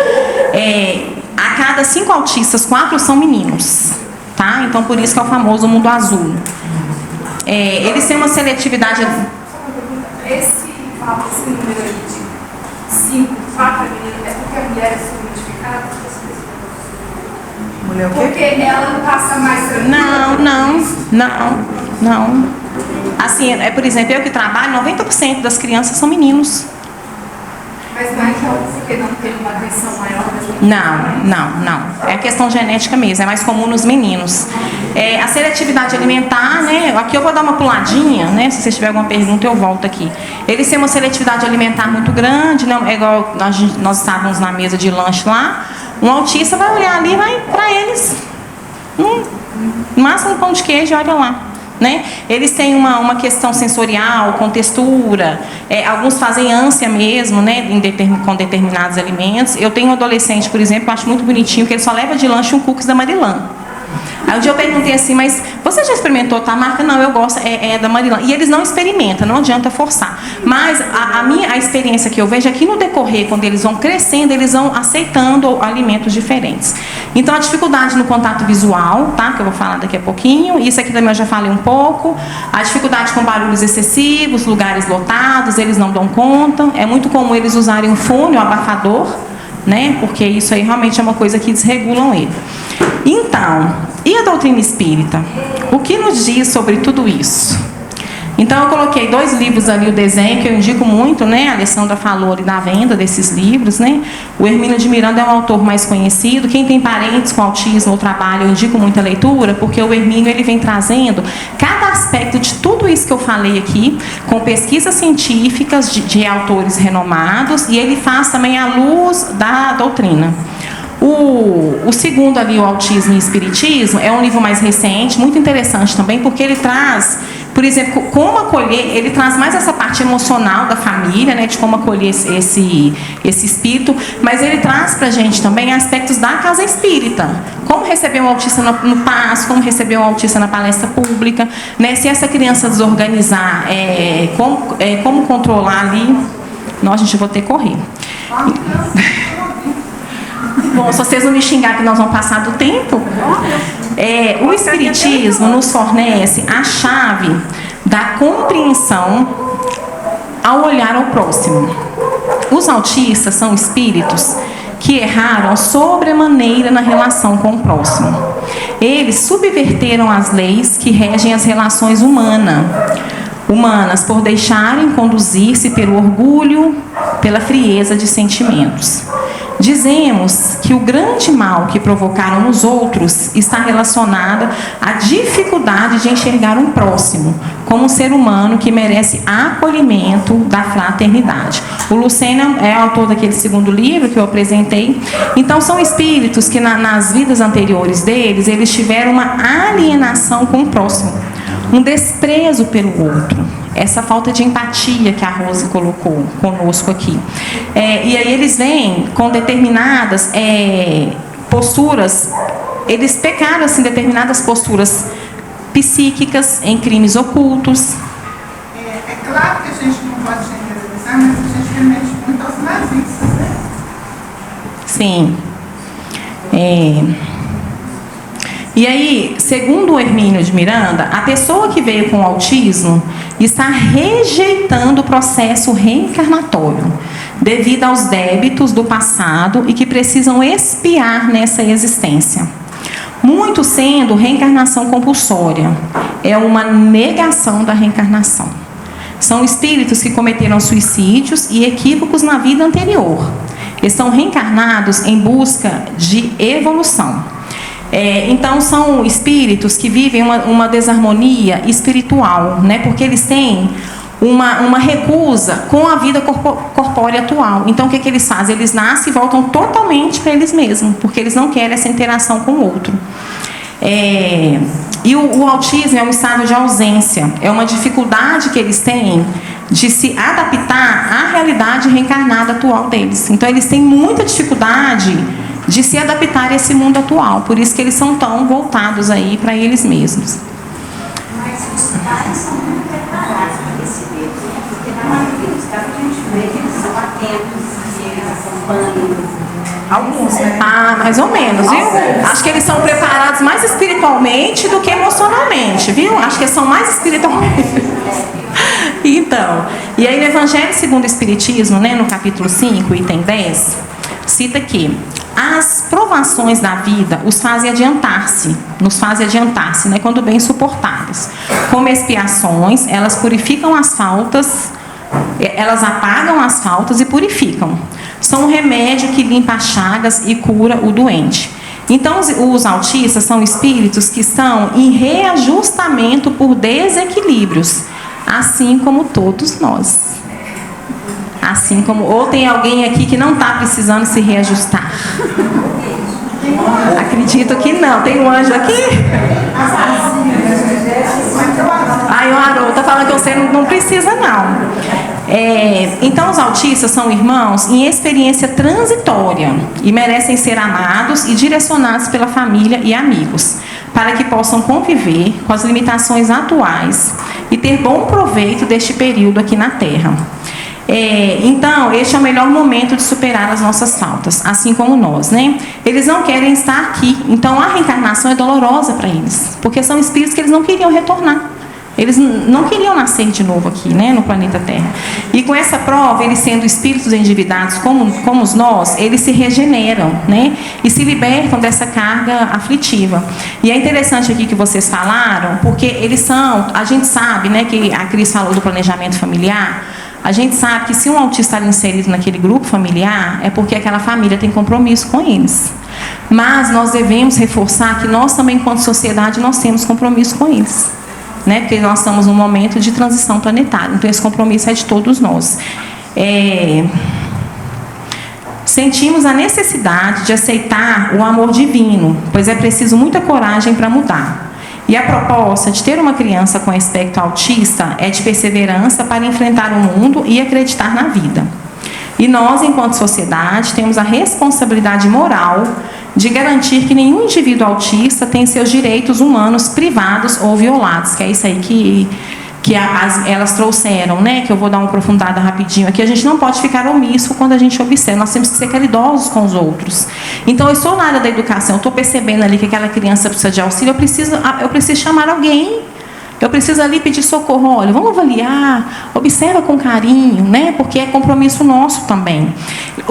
Speaker 2: A cada 5 autistas, 4 são meninos, tá? Então por isso que é o famoso mundo azul. Eles têm uma seletividade.
Speaker 4: Esse número aí de 5, 4 meninos, é porque a mulher é subnotificada?
Speaker 6: Mulher o quê?
Speaker 4: Porque ela não passa mais tranquila.
Speaker 2: Não. Assim, por exemplo, eu que trabalho, 90% das crianças são meninos.
Speaker 4: Mas não é porque não tem uma atenção maior das meninas?
Speaker 2: Não. É questão genética mesmo, é mais comum nos meninos. A seletividade alimentar, né? Aqui eu vou dar uma puladinha, né? Se vocês tiverem alguma pergunta, eu volto aqui. Eles têm uma seletividade alimentar muito grande, né? É igual nós estávamos na mesa de lanche lá. Um autista vai olhar ali e vai para eles. No máximo um pão de queijo, olha lá. Né? Eles têm uma questão sensorial, com textura, alguns fazem ânsia mesmo, né, com determinados alimentos. Eu tenho um adolescente, por exemplo, que eu acho muito bonitinho, que ele só leva de lanche um cookies da Marilã. Aí um dia eu perguntei assim, mas você já experimentou tal marca? Não, eu gosto, é da Marilã. E eles não experimentam, não adianta forçar. Mas a experiência que eu vejo é que no decorrer, quando eles vão crescendo, eles vão aceitando alimentos diferentes. Então a dificuldade no contato visual, tá? Que eu vou falar daqui a pouquinho. Isso aqui também eu já falei um pouco. A dificuldade com barulhos excessivos, lugares lotados, eles não dão conta. É muito comum eles usarem um fone, um abafador, né? Porque isso aí realmente é uma coisa que desregulam ele. Então, e a doutrina espírita? O que nos diz sobre tudo isso? Então eu coloquei 2 livros ali, o desenho, que eu indico muito, né? A Alessandra falou ali da venda desses livros, né? O Hermínio de Miranda é um autor mais conhecido. Quem tem parentes com autismo ou trabalho, eu indico muita leitura, porque o Hermínio ele vem trazendo cada aspecto de tudo isso que eu falei aqui, com pesquisas científicas de autores renomados, e ele faz também à luz da doutrina. O segundo ali, o Autismo e Espiritismo, é um livro mais recente, muito interessante também, porque ele traz, por exemplo, como acolher, ele traz mais essa parte emocional da família, né, de como acolher esse espírito, mas ele traz pra gente também aspectos da casa espírita, como receber um autista no passo, como receber um autista na palestra pública, né, se essa criança desorganizar, como controlar ali. Nossa, gente, eu vou ter que correr. Bom, se vocês não me xingar que nós vamos passar do tempo, o Espiritismo nos fornece a chave da compreensão ao olhar ao próximo. Os autistas são espíritos que erraram sobremaneira na relação com o próximo. Eles subverteram as leis que regem as relações humanas por deixarem conduzir-se pelo orgulho, pela frieza de sentimentos. Dizemos que o grande mal que provocaram nos outros está relacionado à dificuldade de enxergar um próximo como um ser humano que merece acolhimento da fraternidade. O Lucena é autor daquele segundo livro que eu apresentei. Então são espíritos que nas vidas anteriores deles, eles tiveram uma alienação com o próximo, um desprezo pelo outro, essa falta de empatia que a Rose colocou conosco aqui. E aí eles vêm com determinadas posturas, eles pecaram assim, determinadas posturas psíquicas em crimes ocultos.
Speaker 7: É claro que a gente não pode generalizar, mas a gente remete muito aos nazistas, né?
Speaker 2: Sim. E aí, segundo o Hermínio de Miranda, a pessoa que veio com autismo está rejeitando o processo reencarnatório devido aos débitos do passado e que precisam expiar nessa existência. Muito sendo reencarnação compulsória, é uma negação da reencarnação. São espíritos que cometeram suicídios e equívocos na vida anterior. Estão reencarnados em busca de evolução. Então, são espíritos que vivem uma desarmonia espiritual, né? Porque eles têm uma recusa com a vida corpórea atual. Então, o que eles fazem? Eles nascem e voltam totalmente para eles mesmos, porque eles não querem essa interação com o outro. E o autismo é um estado de ausência, é uma dificuldade que eles têm de se adaptar à realidade reencarnada atual deles. Então, eles têm muita dificuldade de se adaptar a esse mundo atual, por isso que eles são tão voltados aí para eles mesmos.
Speaker 10: Mas os pais são muito preparados para receber, porque na maioria dos casos a gente vê que eles são atentos, que eles acompanham.
Speaker 2: Alguns, né? Mais ou menos, viu? Acho que eles são preparados mais espiritualmente do que emocionalmente, viu? Acho que eles são mais espiritualmente. Então, e aí no Evangelho segundo o Espiritismo, né, no capítulo 5, item 10, cita que as provações da vida os fazem adiantar-se, nos fazem adiantar-se, né, quando bem suportadas. Como expiações, elas purificam as faltas, elas apagam as faltas e purificam. São um remédio que limpa as chagas e cura o doente. Então, os autistas são espíritos que estão em reajustamento por desequilíbrios, assim como todos nós. Assim como, ou tem alguém aqui que não está precisando se reajustar? Acredito que não. Tem um anjo aqui? Ai, o Haroldo está falando que você não precisa, não. Então, os autistas são irmãos em experiência transitória e merecem ser amados e direcionados pela família e amigos, para que possam conviver com as limitações atuais e ter bom proveito deste período aqui na Terra. Então, este é o melhor momento de superar as nossas faltas, assim como nós, né? Eles não querem estar aqui, então a reencarnação é dolorosa para eles, porque são espíritos que eles não queriam retornar. Eles não queriam nascer de novo aqui, né, no planeta Terra. E com essa prova, eles sendo espíritos endividados como nós, eles se regeneram, né, e se libertam dessa carga aflitiva. E é interessante aqui que vocês falaram, porque eles são, a gente sabe, né, que a Cris falou do planejamento familiar, a gente sabe que se um autista está inserido naquele grupo familiar, é porque aquela família tem compromisso com eles. Mas nós devemos reforçar que nós também, enquanto sociedade, nós temos compromisso com eles. Né? Porque nós estamos num momento de transição planetária. Então, esse compromisso é de todos nós. Sentimos a necessidade de aceitar o amor divino, pois é preciso muita coragem para mudar. E a proposta de ter uma criança com aspecto autista é de perseverança para enfrentar o mundo e acreditar na vida. E nós, enquanto sociedade, temos a responsabilidade moral de garantir que nenhum indivíduo autista tem seus direitos humanos privados ou violados, que é isso aí que elas trouxeram, né? Que eu vou dar uma aprofundada rapidinho aqui. A gente não pode ficar omisso quando a gente observa, nós temos que ser caridosos com os outros. Então, eu estou na área da educação, eu estou percebendo ali que aquela criança precisa de auxílio, eu preciso chamar alguém. Eu preciso ali pedir socorro, olha, vamos avaliar, observa com carinho, né? Porque é compromisso nosso também.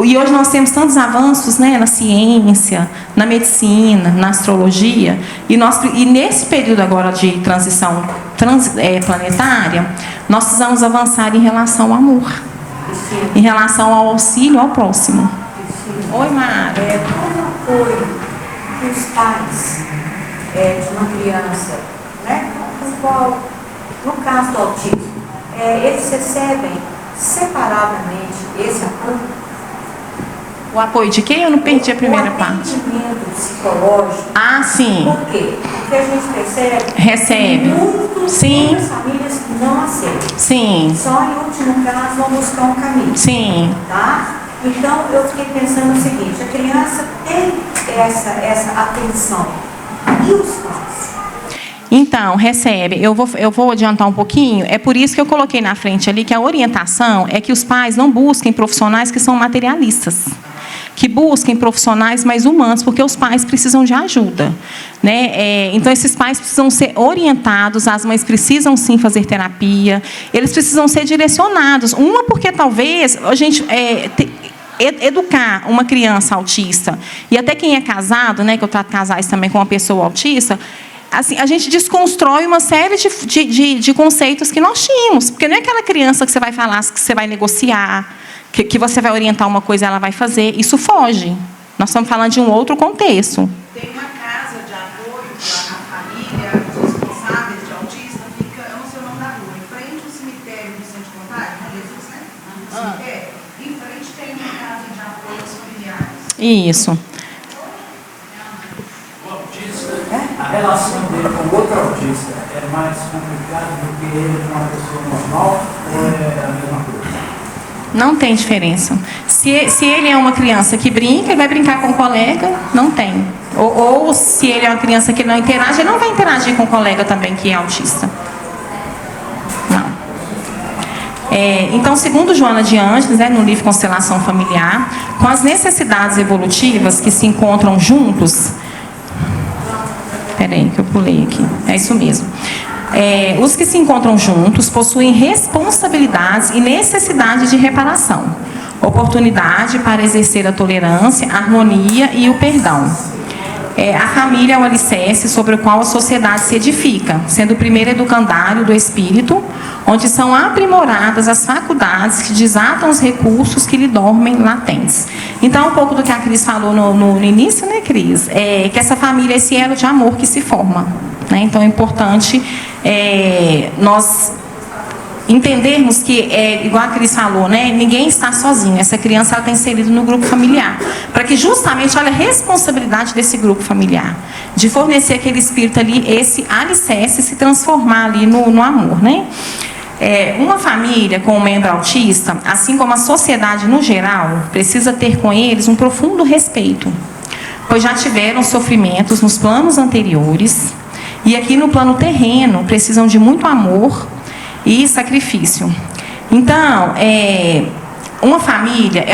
Speaker 2: E hoje nós temos tantos avanços, né? Na ciência, na medicina, na astrologia, e nesse período agora de transição planetária, nós precisamos avançar em relação ao amor, em relação ao auxílio ao próximo. Oi, Mara.
Speaker 10: Como foi que os pais de uma criança, né? No caso do autismo, eles recebem separadamente esse apoio?
Speaker 2: O apoio de quem? Eu não perdi a primeira parte.
Speaker 10: O atendimento psicológico.
Speaker 2: Ah, sim.
Speaker 10: Por quê? Porque a gente percebe
Speaker 2: recebe.
Speaker 10: Muitas famílias não aceitam.
Speaker 2: Sim.
Speaker 10: Só em último caso vão buscar um caminho.
Speaker 2: Sim.
Speaker 10: Tá? Então eu fiquei pensando o seguinte, a criança tem essa atenção. E os pais?
Speaker 2: Então, recebe. Eu vou adiantar um pouquinho. É por isso que eu coloquei na frente ali que a orientação é que os pais não busquem profissionais que são materialistas. Que busquem profissionais mais humanos, porque os pais precisam de ajuda. Né? Então, esses pais precisam ser orientados, as mães precisam sim fazer terapia, eles precisam ser direcionados. Uma, porque talvez a gente... educar uma criança autista, e até quem é casado, né, que eu trato casais também com uma pessoa autista, assim, a gente desconstrói uma série de conceitos que nós tínhamos. Porque não é aquela criança que você vai falar, que você vai negociar, que você vai orientar uma coisa e ela vai fazer. Isso foge. Nós estamos falando de um outro contexto.
Speaker 6: Tem uma casa de
Speaker 7: gente contar? Jesus, né? Em frente tem uma casa de apoios familiares.
Speaker 2: Isso.
Speaker 8: O autista, a relação dele com outro autista é mais complicada do que ele com uma pessoa normal ou é a mesma coisa?
Speaker 2: Não tem diferença. Se ele é uma criança que brinca, ele vai brincar com o colega, não tem. Ou se ele é uma criança que não interage, ele não vai interagir com o colega também que é autista. Não. Então, segundo Joana de Ângeles, no livro Constelação Familiar, com as necessidades evolutivas que se encontram juntos... Peraí, que eu pulei aqui. É isso mesmo. Os que se encontram juntos possuem responsabilidades e necessidade de reparação, oportunidade para exercer a tolerância, a harmonia e o perdão. A família é o alicerce sobre o qual a sociedade se edifica, sendo o primeiro educandário do espírito, onde são aprimoradas as faculdades que desatam os recursos que lhe dormem latentes. Então, um pouco do que a Cris falou no início, né, Cris? Que essa família é esse elo de amor que se forma. Né? Então, é importante nós entendermos que, igual a Cris falou, né, ninguém está sozinho. Essa criança está inserida no grupo familiar. Para que justamente, olha a responsabilidade desse grupo familiar. De fornecer aquele espírito ali, esse alicerce, se transformar ali no amor. Né? Uma família com um membro autista, assim como a sociedade no geral, precisa ter com eles um profundo respeito. Pois já tiveram sofrimentos nos planos anteriores. E aqui no plano terreno, precisam de muito amor e sacrifício. Então, uma família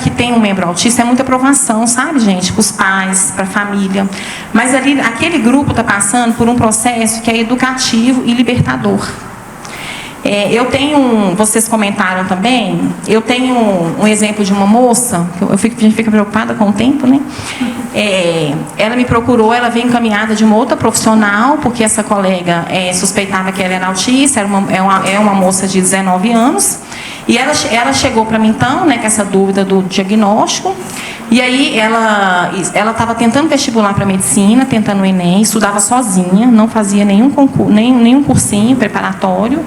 Speaker 2: que tem um membro autista é muita provação, sabe, gente? Para os pais, para a família. Mas ali, aquele grupo está passando por um processo que é educativo e libertador. Vocês comentaram também, eu tenho um exemplo de uma moça, a gente fica preocupada com o tempo, né? Ela me procurou, ela veio encaminhada de uma outra profissional, porque essa colega suspeitava que ela era autista, é uma moça de 19 anos, e ela chegou para mim então, né, com essa dúvida do diagnóstico, e aí ela estava tentando vestibular para medicina, tentando o Enem, estudava sozinha, não fazia nenhum concurso, nenhum cursinho preparatório.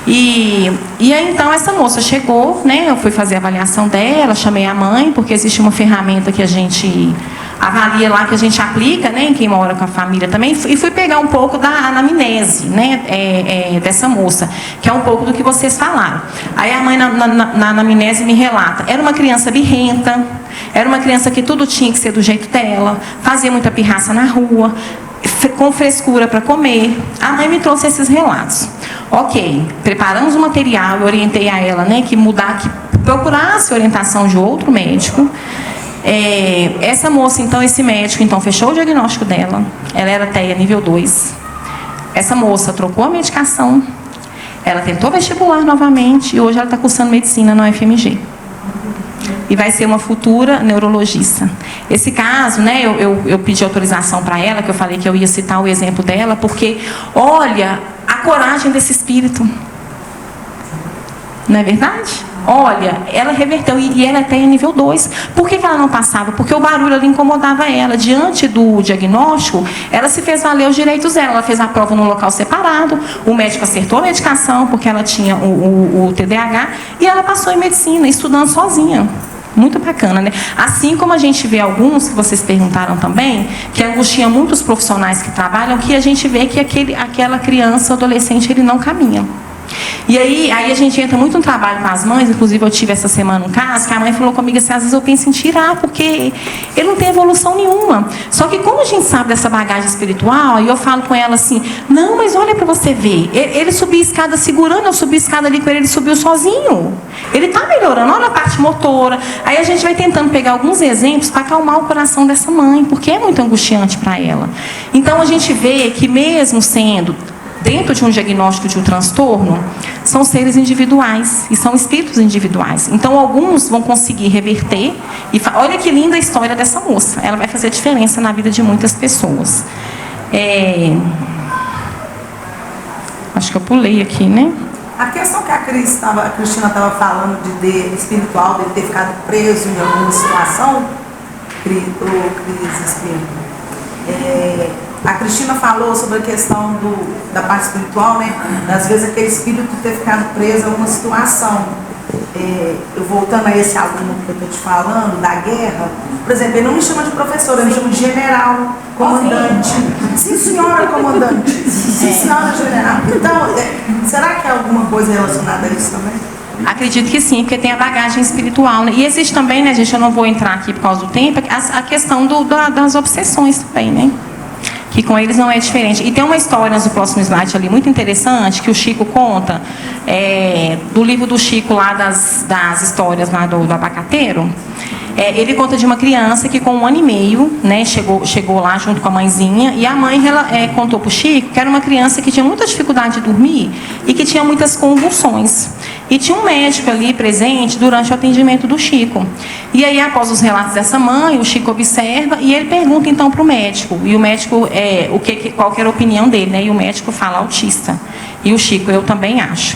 Speaker 2: E aí, então, essa moça chegou, né? Eu fui fazer a avaliação dela, chamei a mãe, porque existe uma ferramenta que a gente avalia lá, que a gente aplica, né? Em quem mora com a família também, e fui pegar um pouco da anamnese, né? Dessa moça, que é um pouco do que vocês falaram. Aí a mãe, na anamnese, me relata: era uma criança birrenta, era uma criança que tudo tinha que ser do jeito dela, fazia muita pirraça na rua, com frescura para comer. A mãe me trouxe esses relatos. Ok, preparamos o material, eu orientei a ela, né, que procurasse orientação de outro médico. Essa moça, então, esse médico, então, fechou o diagnóstico dela. Ela era TEA nível 2. Essa moça trocou a medicação, ela tentou vestibular novamente e hoje ela está cursando medicina na UFMG. E vai ser uma futura neurologista. Esse caso, né, eu pedi autorização para ela, que eu falei que eu ia citar o exemplo dela, porque, olha, a coragem desse espírito. Não é verdade? Olha, ela reverteu, e ela até em nível 2. Por que ela não passava? Porque o barulho ali incomodava ela. Diante do diagnóstico, ela se fez valer os direitos dela. Ela fez a prova num local separado, o médico acertou a medicação, porque ela tinha o TDAH, e ela passou em medicina, estudando sozinha. Muito bacana, né? Assim como a gente vê alguns, que vocês perguntaram também, que angustia muitos profissionais que trabalham, que a gente vê que aquela criança, adolescente, ele não caminha. E aí a gente entra muito no trabalho com as mães. Inclusive eu tive essa semana um caso que a mãe falou comigo assim: às vezes eu penso em tirar, porque ele não tem evolução nenhuma. Só que como a gente sabe dessa bagagem espiritual, e eu falo com ela assim: não, mas olha para você ver, ele subiu a escada segurando, eu subi a escada ali com ele subiu sozinho. Ele está melhorando, olha a parte motora. Aí a gente vai tentando pegar alguns exemplos para acalmar o coração dessa mãe, porque é muito angustiante para ela. Então a gente vê que mesmo sendo dentro de um diagnóstico de um transtorno, são seres individuais e são espíritos individuais. Então, alguns vão conseguir reverter. E olha que linda a história dessa moça. Ela vai fazer diferença na vida de muitas pessoas. Acho que eu pulei aqui, né?
Speaker 6: A questão que a Cristina estava falando de espiritual, de ter ficado preso em alguma situação, Cris Espírito, A Cristina falou sobre a questão da parte espiritual, né? Às vezes aquele espírito ter ficado preso a uma situação. Eu voltando a esse aluno que eu estou te falando, da guerra, por exemplo, ele não me chama de professora, ele me chama de general, comandante. Sim, senhora comandante. Sim, senhora general. Então, será que é alguma coisa relacionada a isso também?
Speaker 2: Acredito que sim, porque tem a bagagem espiritual, né? E existe também, né, gente, eu não vou entrar aqui por causa do tempo, a questão das obsessões também, né? Que com eles não é diferente. E tem uma história no próximo slide ali muito interessante que o Chico conta, do livro do Chico lá das histórias lá do abacateiro. Ele conta de uma criança que com 1 ano e meio, né, chegou lá junto com a mãezinha, e a mãe contou para o Chico que era uma criança que tinha muita dificuldade de dormir e que tinha muitas convulsões. E tinha um médico ali presente durante o atendimento do Chico. E aí, após os relatos dessa mãe, o Chico observa e ele pergunta então para o médico. E o médico, qual que era a opinião dele, né? E o médico fala autista. E o Chico, eu também acho.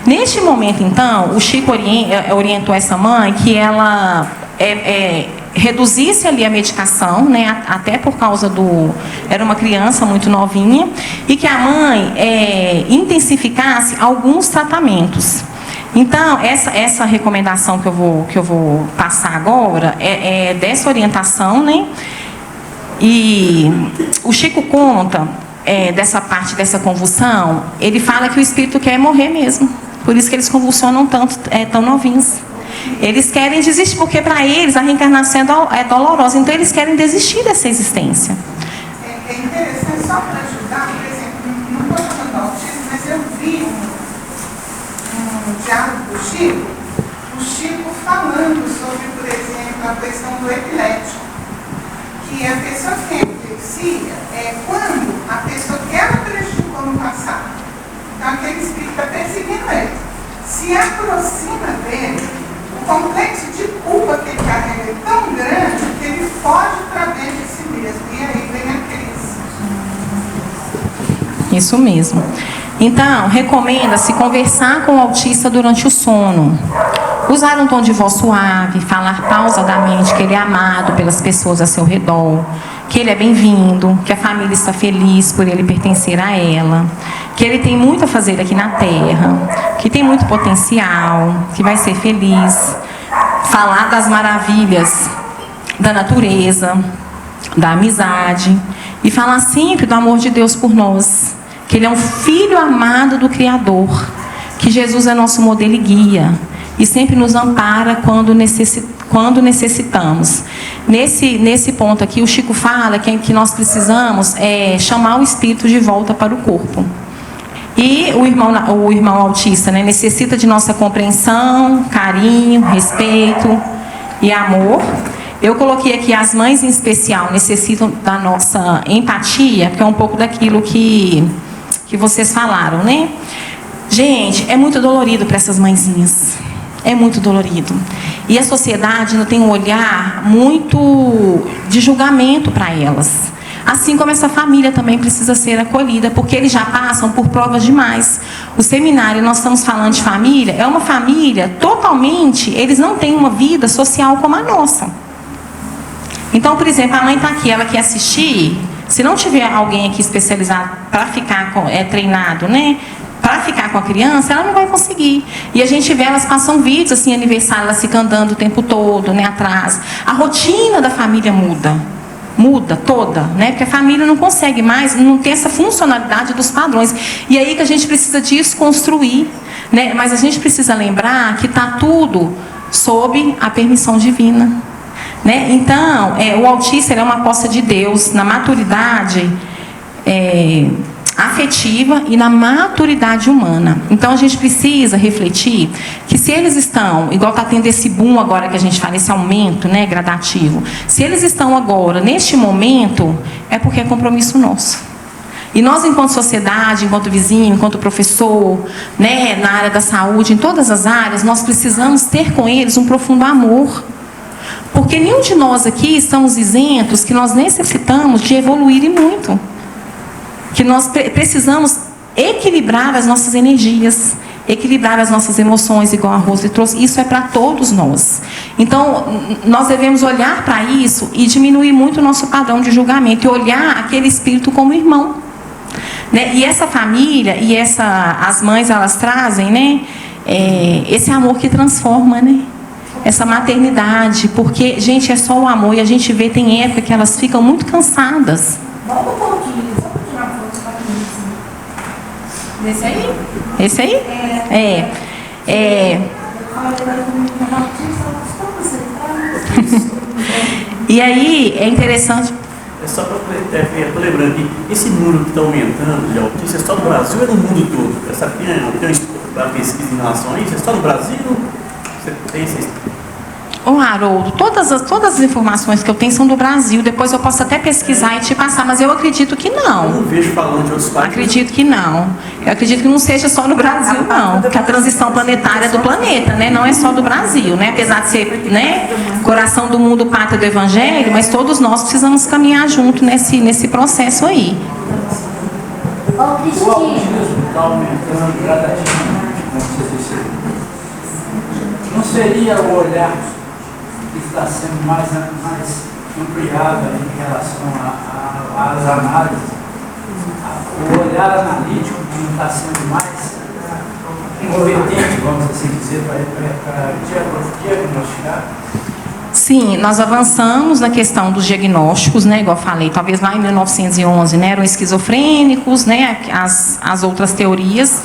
Speaker 2: Neste momento, então, o Chico orientou essa mãe que ela reduzisse ali a medicação, né, até por causa era uma criança muito novinha, e que a mãe intensificasse alguns tratamentos. Então, essa recomendação que eu vou passar agora é dessa orientação, né? E o Chico conta dessa parte dessa convulsão, ele fala que o espírito quer morrer mesmo. Por isso que eles convulsionam tanto, tão novinhos. Eles querem desistir, porque para eles a reencarnação é dolorosa, então eles querem desistir dessa existência.
Speaker 7: É interessante, só para ajudar, por exemplo, não estou falando do autismo, mas eu vi um diálogo do Chico, o Chico falando sobre, por exemplo, a questão do epilético, que a pessoa que tem epilepsia é quando a pessoa que ela prejudicou no passado, então aquele espírito está perseguindo ele, se aproxima dele, o complexo de culpa que ele carrega é tão grande que ele foge para dentro de si mesmo. E aí vem a crise.
Speaker 2: Isso mesmo. Então, recomenda-se conversar com o autista durante o sono. Usar um tom de voz suave, falar pausadamente que ele é amado pelas pessoas a seu redor, que ele é bem-vindo, que a família está feliz por ele pertencer a ela, que ele tem muito a fazer aqui na Terra, que tem muito potencial, que vai ser feliz. Falar das maravilhas da natureza, da amizade, e falar sempre do amor de Deus por nós, que ele é um filho amado do Criador, que Jesus é nosso modelo e guia, e sempre nos ampara quando necessitamos. Nesse ponto aqui, o Chico fala que nós precisamos chamar o espírito de volta para o corpo. E o irmão autista, né, necessita de nossa compreensão, carinho, respeito e amor. Eu coloquei aqui as mães em especial necessitam da nossa empatia, porque é um pouco daquilo que vocês falaram, né? Gente, é muito dolorido para essas mãezinhas. É muito dolorido. E a sociedade ainda tem um olhar muito de julgamento para elas. Assim como essa família também precisa ser acolhida, porque eles já passam por provas demais. O seminário, nós estamos falando de família, é uma família totalmente, eles não têm uma vida social como a nossa. Então, por exemplo, a mãe está aqui, ela quer assistir, se não tiver alguém aqui especializado para ficar treinado, né? Para ficar com a criança, ela não vai conseguir. E a gente vê, elas passam vídeos assim, aniversário, elas ficam andando o tempo todo, né, atrás. A rotina da família muda toda, né? Porque a família não consegue mais, não tem essa funcionalidade dos padrões. E aí que a gente precisa desconstruir, né? Mas a gente precisa lembrar que está tudo sob a permissão divina, né? Então, o autista é uma aposta de Deus na maturidade afetiva e na maturidade humana. Então a gente precisa refletir que se eles estão, igual está tendo esse boom agora que a gente fala, esse aumento, né, gradativo, se eles estão agora, neste momento, é porque é compromisso nosso. E nós, enquanto sociedade, enquanto vizinho, enquanto professor, né, na área da saúde, em todas as áreas, nós precisamos ter com eles um profundo amor. Porque nenhum de nós aqui estamos isentos que nós necessitamos de evoluir e muito. Que nós precisamos equilibrar as nossas energias, equilibrar as nossas emoções, igual a Rose trouxe. Isso é para todos nós. Então, nós devemos olhar para isso e diminuir muito o nosso padrão de julgamento e olhar aquele espírito como irmão. Né? E essa família, e as mães, elas trazem, né, esse amor que transforma, né? Essa maternidade, porque, gente, é só o amor, e a gente vê, tem época que elas ficam muito cansadas.
Speaker 10: Volta um pouquinho, só para tirar foto para mim.
Speaker 2: Esse aí? Esse aí? E aí, é interessante...
Speaker 5: É só para estou lembrando que esse número que está aumentando de autistas é só no Brasil ou é no mundo todo? Essa tem uma pesquisa em relação a isso? É só no Brasil? Você tem esse...
Speaker 2: Ô, Haroldo, todas as informações que eu tenho são do Brasil. Depois eu posso até pesquisar e te passar, mas eu acredito que não.
Speaker 5: Eu não vejo falando de outros países.
Speaker 2: Acredito que não. Eu acredito que não seja só no Brasil, não. Porque a transição planetária é do planeta, né? Não é só do Brasil, né? Apesar de ser, né, coração do mundo, pátria do Evangelho, mas todos nós precisamos caminhar junto nesse processo aí.
Speaker 10: Ô, Cristina.
Speaker 8: O autismo está aumentando gradativamente, como você disse. Não seria o olhar que está sendo mais ampliado em relação às análises, o olhar analítico que não está sendo mais competente, vamos assim dizer, para diagnosticar?
Speaker 2: Sim, nós avançamos na questão dos diagnósticos, né, igual eu falei, talvez lá em 1911, né, eram esquizofrênicos, né, as outras teorias.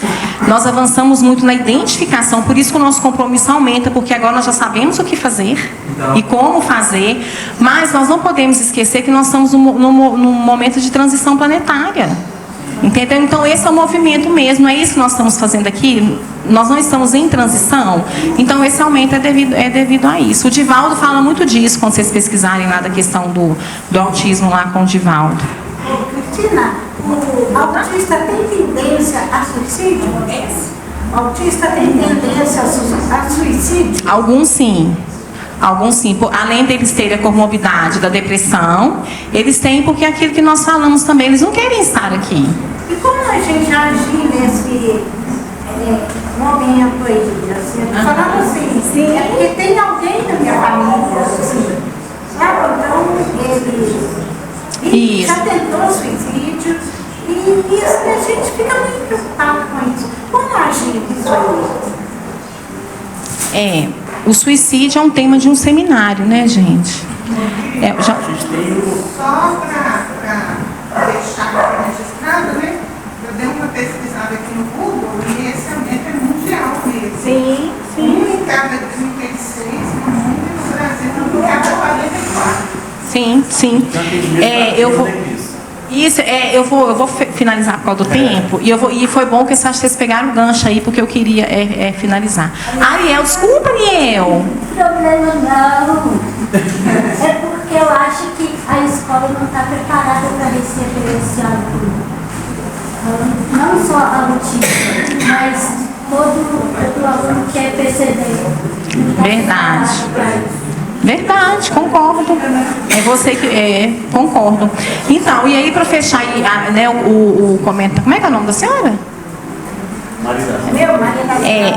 Speaker 2: Nós avançamos muito na identificação, por isso que o nosso compromisso aumenta, porque agora nós já sabemos o que fazer e como fazer, mas nós não podemos esquecer que nós estamos num momento de transição planetária. Entendeu? Então esse é o movimento mesmo, é isso que nós estamos fazendo aqui. Nós não estamos em transição, então esse aumento é devido a isso. O Divaldo fala muito disso quando vocês pesquisarem lá da questão do autismo lá com o Divaldo.
Speaker 10: Cristina, o autista tem tendência a suicídio? O autista tem tendência a suicídio?
Speaker 2: Alguns sim. Alguns sim, além deles terem a comorbidade da depressão, eles têm porque é aquilo que nós falamos também, eles não querem estar aqui.
Speaker 10: E como a gente agir nesse momento aí? Assim, falando assim, sim, é porque tem alguém na minha família, assim, sabe? Então, ele já tentou suicídio e assim, a gente fica muito preocupado com isso. Como agir nisso aí?
Speaker 2: O suicídio é um tema de um seminário, né, gente?
Speaker 7: Só para deixar registrado, né? Eu dei uma pesquisada aqui no Google e esse aumento é mundial mesmo.
Speaker 2: Sim, sim.
Speaker 7: 1 em cada 36 no mundo e no Brasil 1 em cada 44.
Speaker 2: Sim, sim. Eu vou finalizar por causa do tempo. E foi bom que vocês pegaram o gancho aí, porque eu queria finalizar. Ariel, desculpa, Ariel.
Speaker 10: Não problema não. É porque eu acho que a escola não está preparada para receber esse aluno. Não só autista, mas todo aluno que é PCD.
Speaker 2: Verdade. Verdade, concordo. É você que concordo. Então, e aí para fechar aí, né, o comentário. Como é que é o nome da senhora?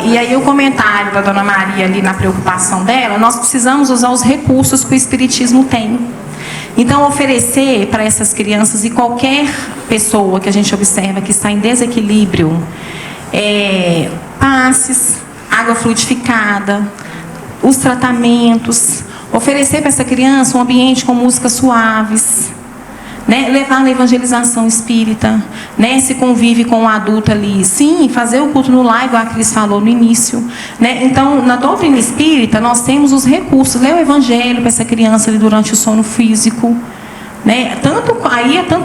Speaker 2: E aí o comentário da Dona Maria ali na preocupação dela, nós precisamos usar os recursos que o Espiritismo tem. Então, oferecer para essas crianças e qualquer pessoa que a gente observa que está em desequilíbrio, passes, água fluidificada, os tratamentos, oferecer para essa criança um ambiente com músicas suaves, né? Levar na evangelização espírita, né? Se convive com o adulto ali, sim, fazer o culto no lar, igual a Cris falou no início, né? Então, na doutrina espírita, nós temos os recursos, ler o evangelho para essa criança ali durante o sono físico, né? Tanto para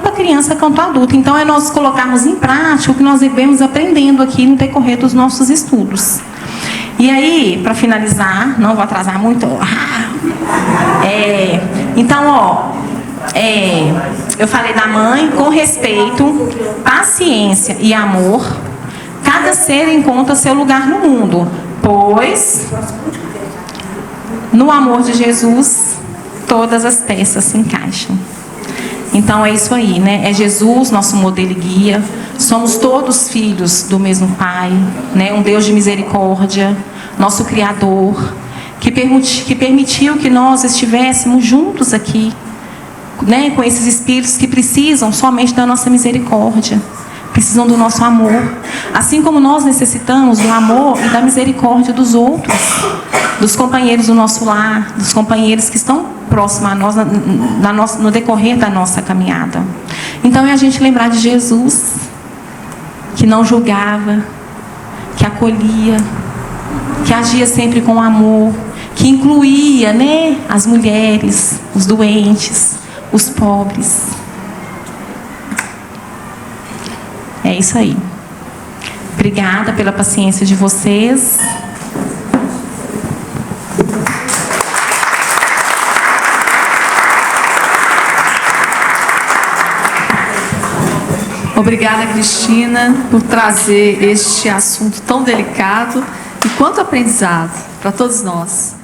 Speaker 2: a criança quanto adulto. Então, é nós colocarmos em prática o que nós devemos aprendendo aqui no decorrer dos nossos estudos. E aí, para finalizar, não vou atrasar muito. Então, eu falei da mãe, com respeito, paciência e amor, cada ser encontra seu lugar no mundo, pois no amor de Jesus todas as peças se encaixam. Então é isso aí, né? É Jesus nosso modelo e guia. Somos todos filhos do mesmo Pai, né? Um Deus de misericórdia, nosso Criador, que permitiu que nós estivéssemos juntos aqui, né? Com esses espíritos que precisam somente da nossa misericórdia, precisam do nosso amor, assim como nós necessitamos do amor e da misericórdia dos outros, dos companheiros do nosso lar, dos companheiros que estão próximos a nós no decorrer da nossa caminhada. Então é a gente lembrar de Jesus, que não julgava, que acolhia, que agia sempre com amor, que incluía, né, as mulheres, os doentes, os pobres. É isso aí. Obrigada pela paciência de vocês.
Speaker 1: Obrigada, Cristina, por trazer este assunto tão delicado e quanto aprendizado para todos nós.